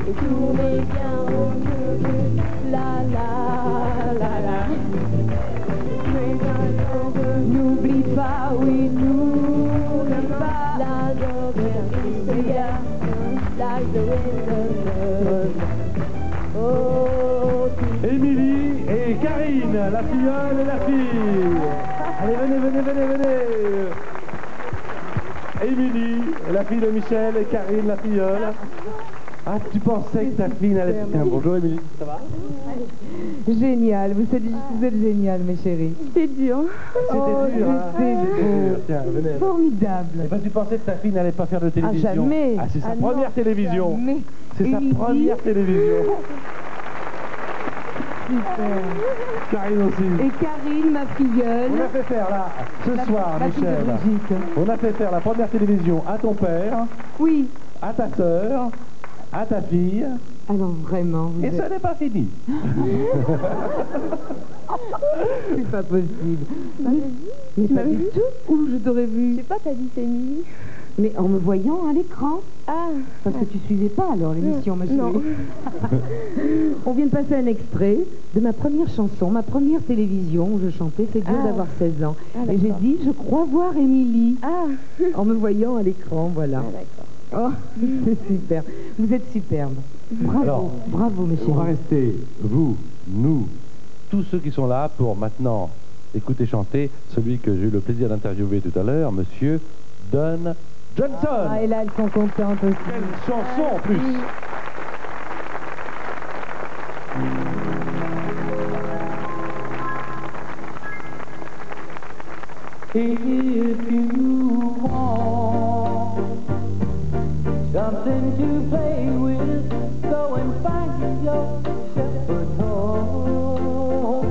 Et tournez bien au jeu, la la la la. N'oublie pas, oui, n'oublie pas la Émilie et Karine, la filleule et la fille. Allez, venez. Émilie, la fille de Michel, et Karine, la filleule. Ah, tu pensais que ta fille n'allait... Bonjour Émilie, ça va? Génial, vous êtes génial, mes chéris. C'est dur. C'était dur, hein? C'est beau. Tiens, venez. Formidable. Et ben, tu pensais que ta fille n'allait pas faire de télévision? Ah, jamais. Ah, c'est sa première télévision. Jamais. C'est sa première télévision. Super. Karine aussi. Et Karine, ma filleule. On a fait faire là, ce soir, Michel. On a fait faire la première télévision à ton père. Oui. À ta sœur. À ta fille. Ah non, vraiment. Et ce n'est pas fini. C'est pas possible. Mais pas du tout. Où je t'aurais vu? Je sais pas, t'as dit c'est Émilie. Mais en me voyant à l'écran. Ah. Parce que tu suivais pas alors l'émission, ma chérie. Non. On vient de passer un extrait de ma première chanson, ma première télévision où je chantais C'est dur d'avoir 16 ans. Et j'ai dit, je crois voir Émilie. Ah. En me voyant à l'écran, voilà. Ah, d'accord. Oh, c'est super. Vous êtes superbe. Bravo, Alors, bravo, mes chéris. On va rester, vous, nous, tous ceux qui sont là pour maintenant écouter chanter celui que j'ai eu le plaisir d'interviewer tout à l'heure, monsieur Don Johnson. Ah, et là, elles sont contentes aussi. Quelle chanson en plus. If you want something to play with, go and find yourself a home.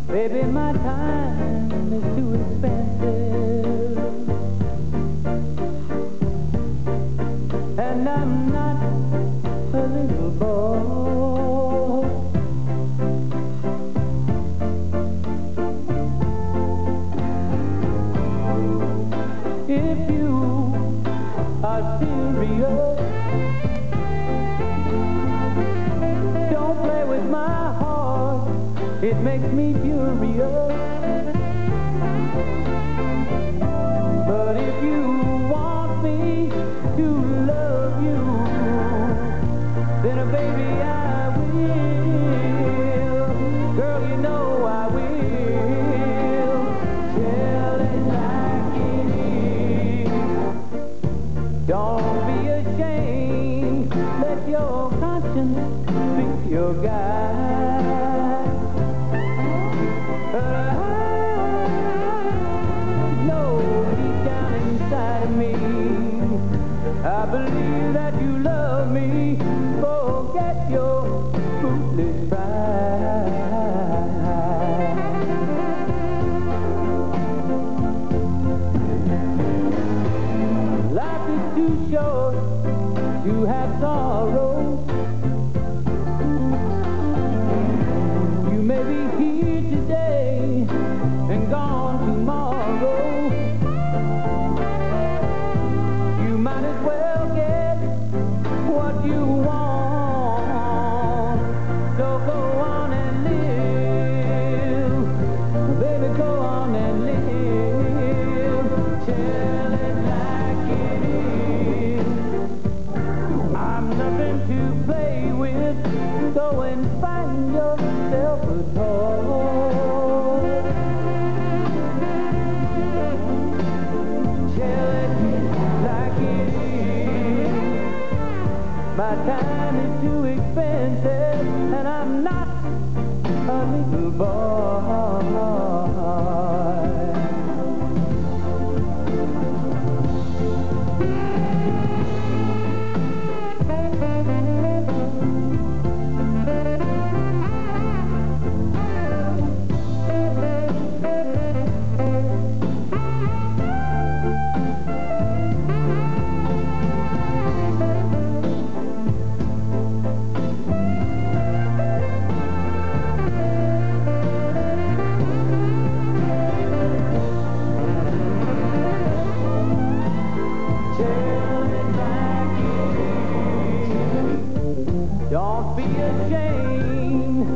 Baby, my time is too expensive, and I'm not a little boy. If you are serious, don't play with my heart, it makes me furious. But if you want me to love you, a little boy. Don't be ashamed,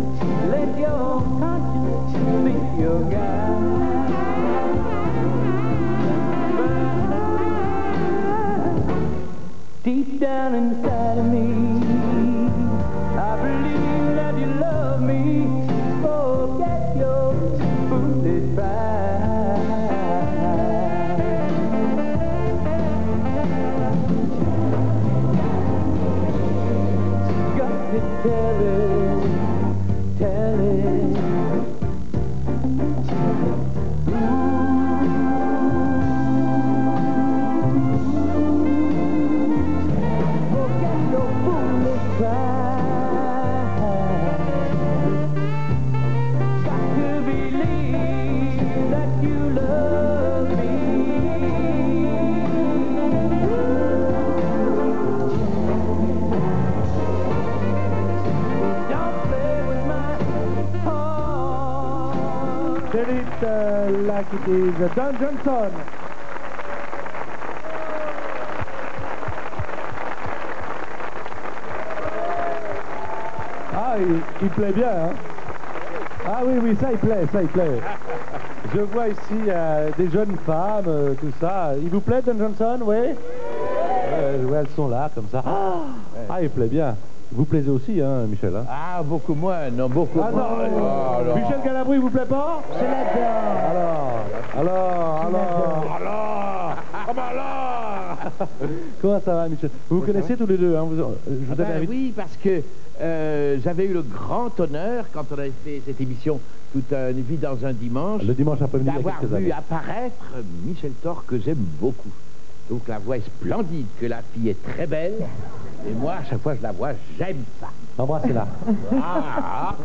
let your conscience be your guide. But deep down inside of me, I believe that you love me. Forget your foolish pride. Got to tell it, tell it. Forget your foolish pride. Got to believe that you love me. Don't play with my heart. Tell it like it is. Don Johnson. Ah, il plaît bien, hein? Ah oui, oui, ça il plaît, ça il plaît. Je vois ici des jeunes femmes, tout ça. Il vous plaît, Don Johnson, oui? Ouais, elles sont là, comme ça. Ah, il plaît bien. Vous plaisez aussi, hein, Michel, hein? Ah, beaucoup moins, non, beaucoup Ah moins. non, Oh, non. Michel Galabru, il vous plaît pas? Je l'adore. Alors. Ah bah alors Comment ça va, Michel? Vous vous connaissez tous les deux, hein? Je vous avais invité. Oui, parce que j'avais eu le grand honneur, quand on avait fait cette émission toute une vie dans un dimanche, Le dimanche après-midi, il y a d'avoir quelques vu années. apparaître Michel Thor, que j'aime beaucoup. Donc la voix est splendide, que la fille est très belle. Et moi, à chaque fois que je la vois, j'aime ça. Embrassez-la. Ah.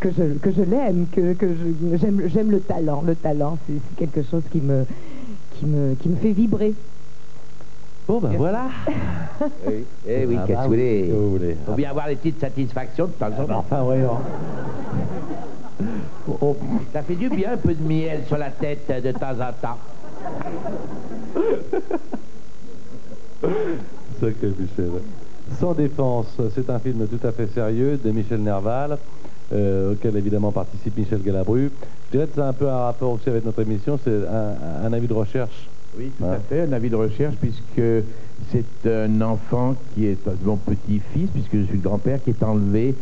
Que je l'aime, j'aime le talent. Le talent, c'est quelque chose qui me fait vibrer. Bon, ben voilà. Oui, eh oui, Ah qu'est-ce bah que vous voulez? que vous voulez. Faut bien avoir les petites satisfactions de temps en temps. Enfin, voyons. Oh. Ça fait du bien un peu de miel sur la tête de temps en temps. Sacré Michel. Sans défense, c'est un film tout à fait sérieux de Michel Nerval, auquel évidemment participe Michel Galabru. Je dirais que c'est un peu un rapport aussi avec notre émission, c'est un avis de recherche. Oui, tout à fait, un avis de recherche, puisque c'est un enfant qui est mon petit-fils, puisque je suis le grand-père, qui est enlevé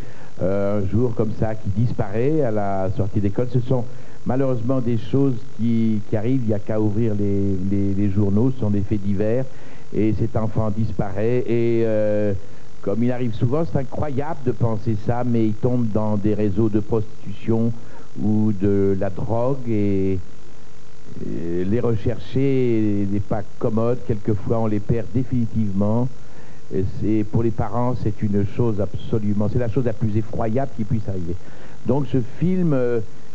un jour comme ça, qui disparaît à la sortie d'école. Ce sont malheureusement des choses qui arrivent, il n'y a qu'à ouvrir les journaux, ce sont des faits divers, et cet enfant disparaît, et comme il arrive souvent, c'est incroyable de penser ça, mais il tombe dans des réseaux de prostitution ou de la drogue, et les rechercher n'est pas commode, quelquefois on les perd définitivement. Et pour les parents, c'est une chose absolument, c'est la chose la plus effroyable qui puisse arriver. Donc ce film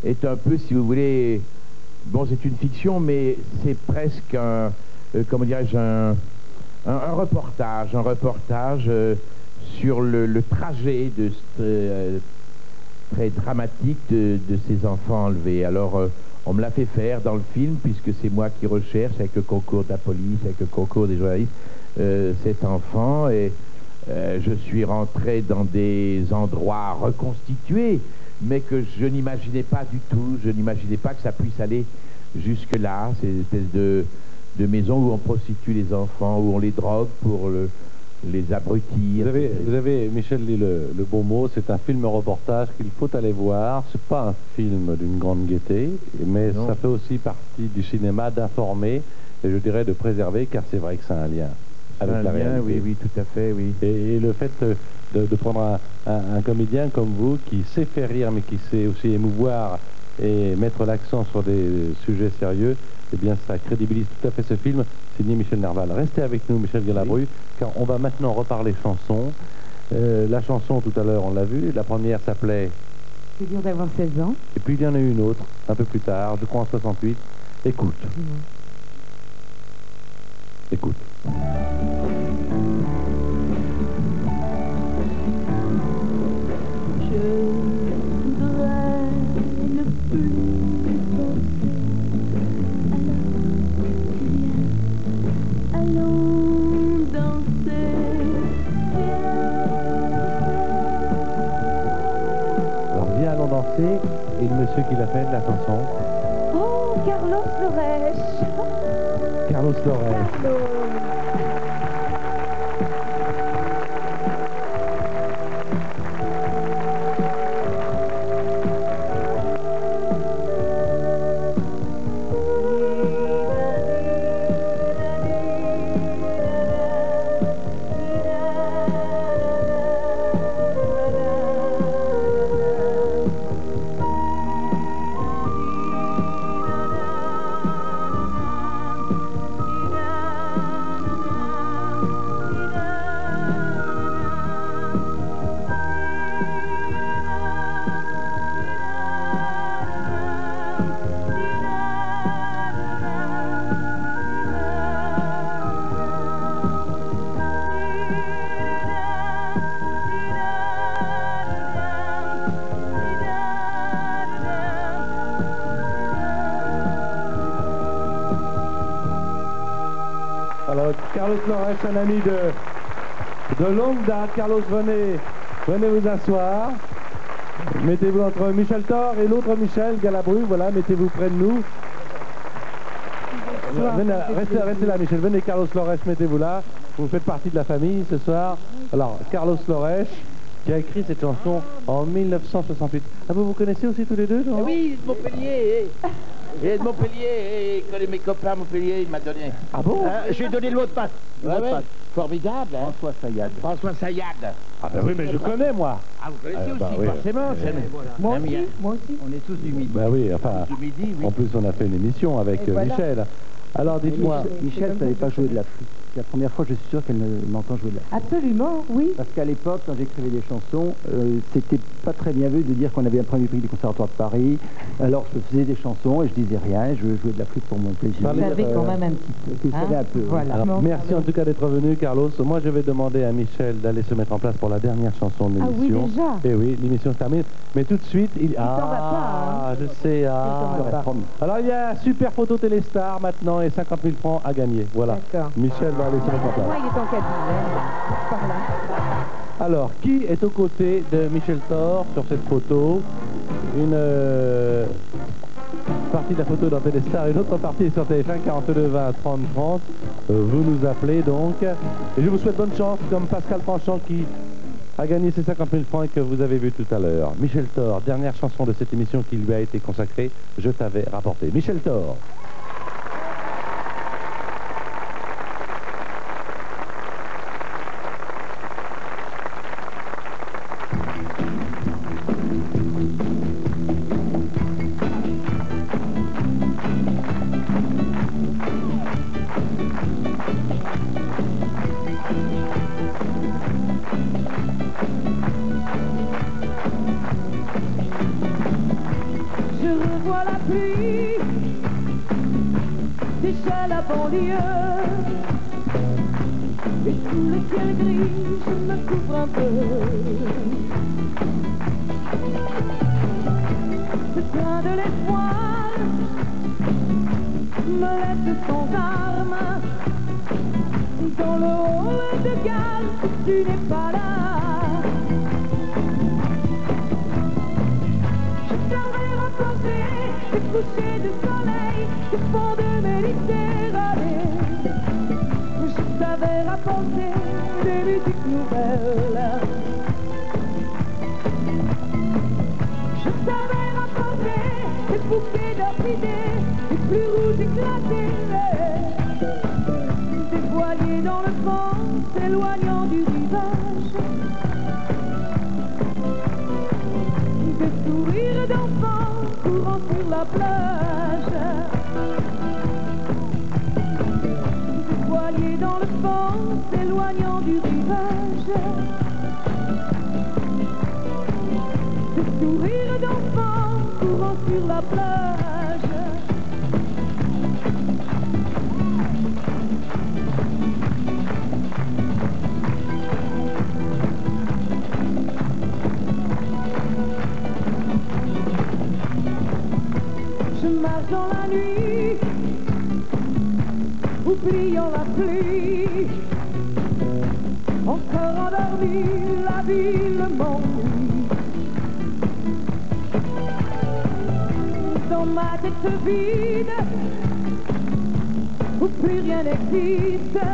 est un peu, si vous voulez, bon, c'est une fiction, mais c'est presque un, comment dirais-je, un reportage sur le trajet très dramatique de ces enfants enlevés. Alors, on me l'a fait faire dans le film, puisque c'est moi qui recherche, avec le concours de la police, avec le concours des journalistes, cet enfant, et je suis rentré dans des endroits reconstitués, mais que je n'imaginais pas du tout, je n'imaginais pas que ça puisse aller jusque-là, ces espèces de maisons où on prostitue les enfants, où on les drogue pour les abrutir. Vous avez, Michel, dit le bon mot, c'est un film-reportage qu'il faut aller voir. C'est pas un film d'une grande gaieté, mais non, ça fait aussi partie du cinéma d'informer, et je dirais de préserver, car c'est vrai que c'est un lien avec la réalité. Oui, tout à fait, oui. Et le fait de prendre un comédien comme vous qui sait faire rire mais qui sait aussi émouvoir et mettre l'accent sur des sujets sérieux. Eh bien, ça crédibilise tout à fait ce film, signé Michel Nerval. Restez avec nous, Michel Galabru, car on va maintenant reparler chansons. La chanson, tout à l'heure, on l'a vu, la première s'appelait... C'est dur d'avoir 16 ans. Et puis il y en a eu une autre, un peu plus tard, je crois en 68. Écoute. Écoute. Et le monsieur qui l'a fait de la chanson? Oh, Carlos Loresh. Carlos Loresh. Alors, Carlos Loresh, un ami de longue date. Carlos, venez vous asseoir. Mettez-vous entre Michel Thor et l'autre Michel Galabru. Voilà, mettez-vous près de nous. Restez là, Michel. Venez, Carlos Loresh, mettez-vous là. Vous faites partie de la famille ce soir. Alors, Carlos Loresh, qui a écrit cette chanson en 1968. Ah, vous connaissez aussi tous les deux, non? Oui, de Montpellier. Et de Montpellier, et que mes copains à Montpellier, il m'a donné. Ah bon? J'ai donné le mot de passe. Formidable, hein? François Sayad. François Sayad. Ah ben oui, mais je connais, moi. Ah, vous connaissez aussi, bah oui. forcément. Moi aussi. On est tous du Midi. Bah oui, enfin, Du Midi, oui. en plus on a fait une émission avec Michel. Alors dites-moi... Michel ne savait pas jouer de la flûte. C'est la première fois, je suis sûr qu'elle m'entend jouer de la flûte. Absolument, oui. Parce qu'à l'époque, quand j'écrivais des chansons, c'était pas très bien vu de dire qu'on avait un premier prix du Conservatoire de Paris. Alors je faisais des chansons et je disais rien, je jouais de la flûte pour mon plaisir. Vous savez quand même un petit peu. Vous savez un peu. Voilà. Alors, merci en tout cas d'être venu, Carlos. Moi, je vais demander à Michel d'aller se mettre en place pour la dernière chanson de l'émission. Ah oui, déjà. Et oui, l'émission se termine. Mais tout de suite, il... s'en va pas, hein. Je sais. Alors, il y a Super Photo Téléstar maintenant et 50 000 francs à gagner. Voilà. D'accord. Michel va aller se mettre en place. Moi, il est en cabine, hein. Par là. Alors, qui est aux côtés de Michel Thor sur cette photo? Une partie de la photo dans Téléstar, une autre partie est sur TF1, 42 20 30 30. Vous nous appelez donc. Et je vous souhaite bonne chance, comme Pascal Panchant qui a gagné ses 50 000 francs que vous avez vu tout à l'heure. Michel Thor, dernière chanson de cette émission qui lui a été consacrée, Je t'avais rapporté. Michel Thor. Je revois la pluie déchire la banlieue. Et sous le ciel gris, je me couvre un peu. Ce train de l'espoir me laisse sans armes. Dans le hall de gare, tu n'es pas là. Des couchers de soleil au fond de Méditerranée. Je savais rapporter des musiques nouvelles. Je savais rapporter des bouquets d'orchidées, des plus rouges éclatés, des voiliers dans le vent s'éloignant du rivage. la plage. Des voiliers dans le vent s'éloignant du rivage. Des sourires d'enfants courant sur la plage. Je marche dans la nuit, oubliant la pluie. Encore endormi, la ville m'ennuie. Dans ma tête vide, où plus rien n'existe,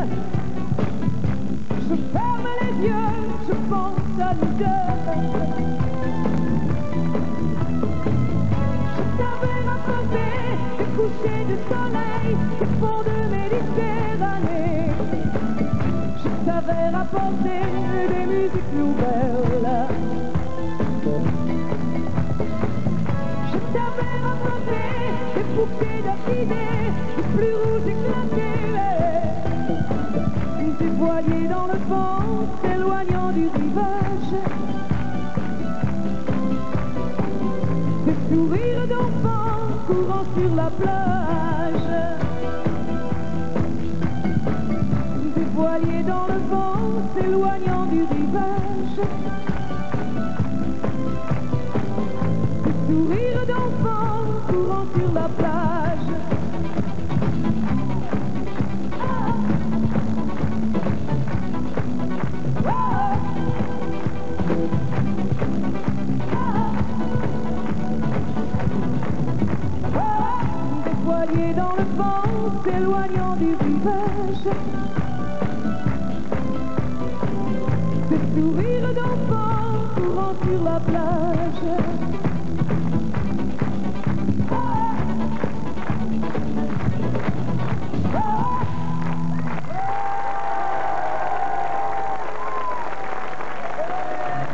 je ferme les yeux, je pense à nous deux. Je savais rapporter des couchers de soleil au fond de Méditerranée. Je savais rapporter des musiques nouvelles. Je savais rapporter des bouquets d'orchidées, des plus rouges éclatés. Des voiliers dans le vent s'éloignant du rivage. Des sourires d'enfants courant sur la plage. Des voiliers dans le vent s'éloignant du rivage. Des sourires d'enfants courant sur la plage. Des voiliers dans le vent s'éloignant du rivage. Des sourires d'enfants courant sur la plage.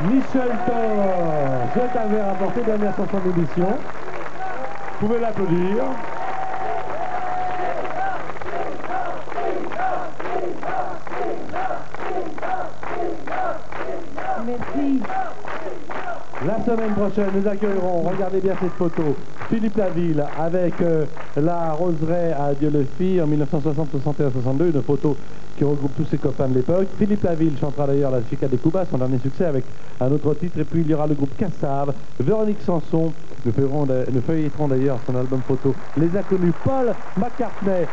Michel Thor, je t'avais rapporté dernière chanson d'émission. Vous pouvez l'applaudir. Merci. La semaine prochaine, nous accueillerons, regardez bien cette photo, Philippe Laville avec la roseraie à Dieu le fit en 1960, 61, 62, une photo qui regroupe tous ses copains de l'époque. Philippe Laville chantera d'ailleurs la Chica des Cuba, son dernier succès avec un autre titre, et puis il y aura le groupe Cassave, Véronique Sanson, nous feuilleterons d'ailleurs son album photo Les Inconnus, Paul McCartney,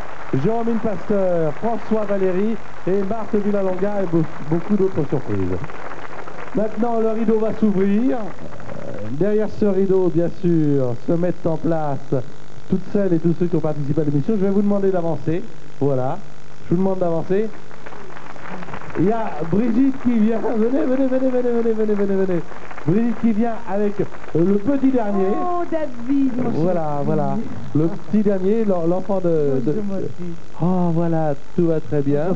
Jérôme Pasteur, François Valéry et Marthe Villalonga et beaucoup d'autres surprises. Maintenant, le rideau va s'ouvrir. Derrière ce rideau, bien sûr, se mettent en place toutes celles et tous ceux qui ont participé à l'émission. Je vais vous demander d'avancer. Voilà. Je vous demande d'avancer. Il y a Brigitte qui vient. Venez. Brigitte qui vient avec le petit dernier. Oh, David, mon Voilà. Le petit dernier, l'enfant de... Oh, voilà, tout va très bien.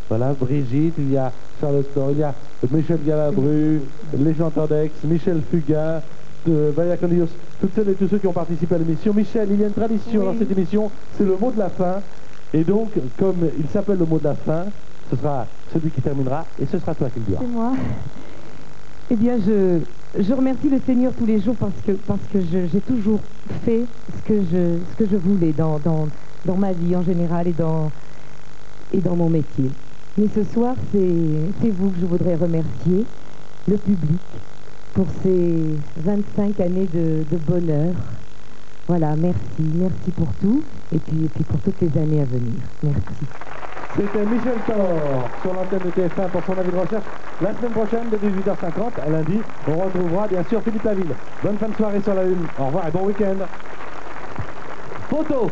Voilà, Brigitte, il y a Charlotte Thor, il y a Michel Galabru, les chanteurs d'Aix, Michel Fugain, Valérie Condios, toutes celles et tous ceux qui ont participé à l'émission. Michel, il y a une tradition dans cette émission, c'est le mot de la fin. Et donc, comme il s'appelle le mot de la fin, ce sera celui qui terminera, et ce sera toi qui le diras. C'est moi. Eh bien, je remercie le Seigneur tous les jours parce que j'ai toujours fait ce que je voulais dans ma vie en général et dans mon métier. Mais ce soir, c'est vous que je voudrais remercier, le public, pour ces 25 années de bonheur. Voilà, merci pour tout, et puis pour toutes les années à venir. Merci. C'était Michel Thor sur l'antenne de TF1 pour son avis de recherche. La semaine prochaine, de 18h50 à lundi, on retrouvera bien sûr Philippe Laville. Bonne fin de soirée sur la Une. Au revoir et bon week-end. Photo.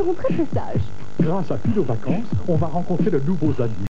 seront très très sages. Grâce à Fido Vacances, on va rencontrer de nouveaux amis.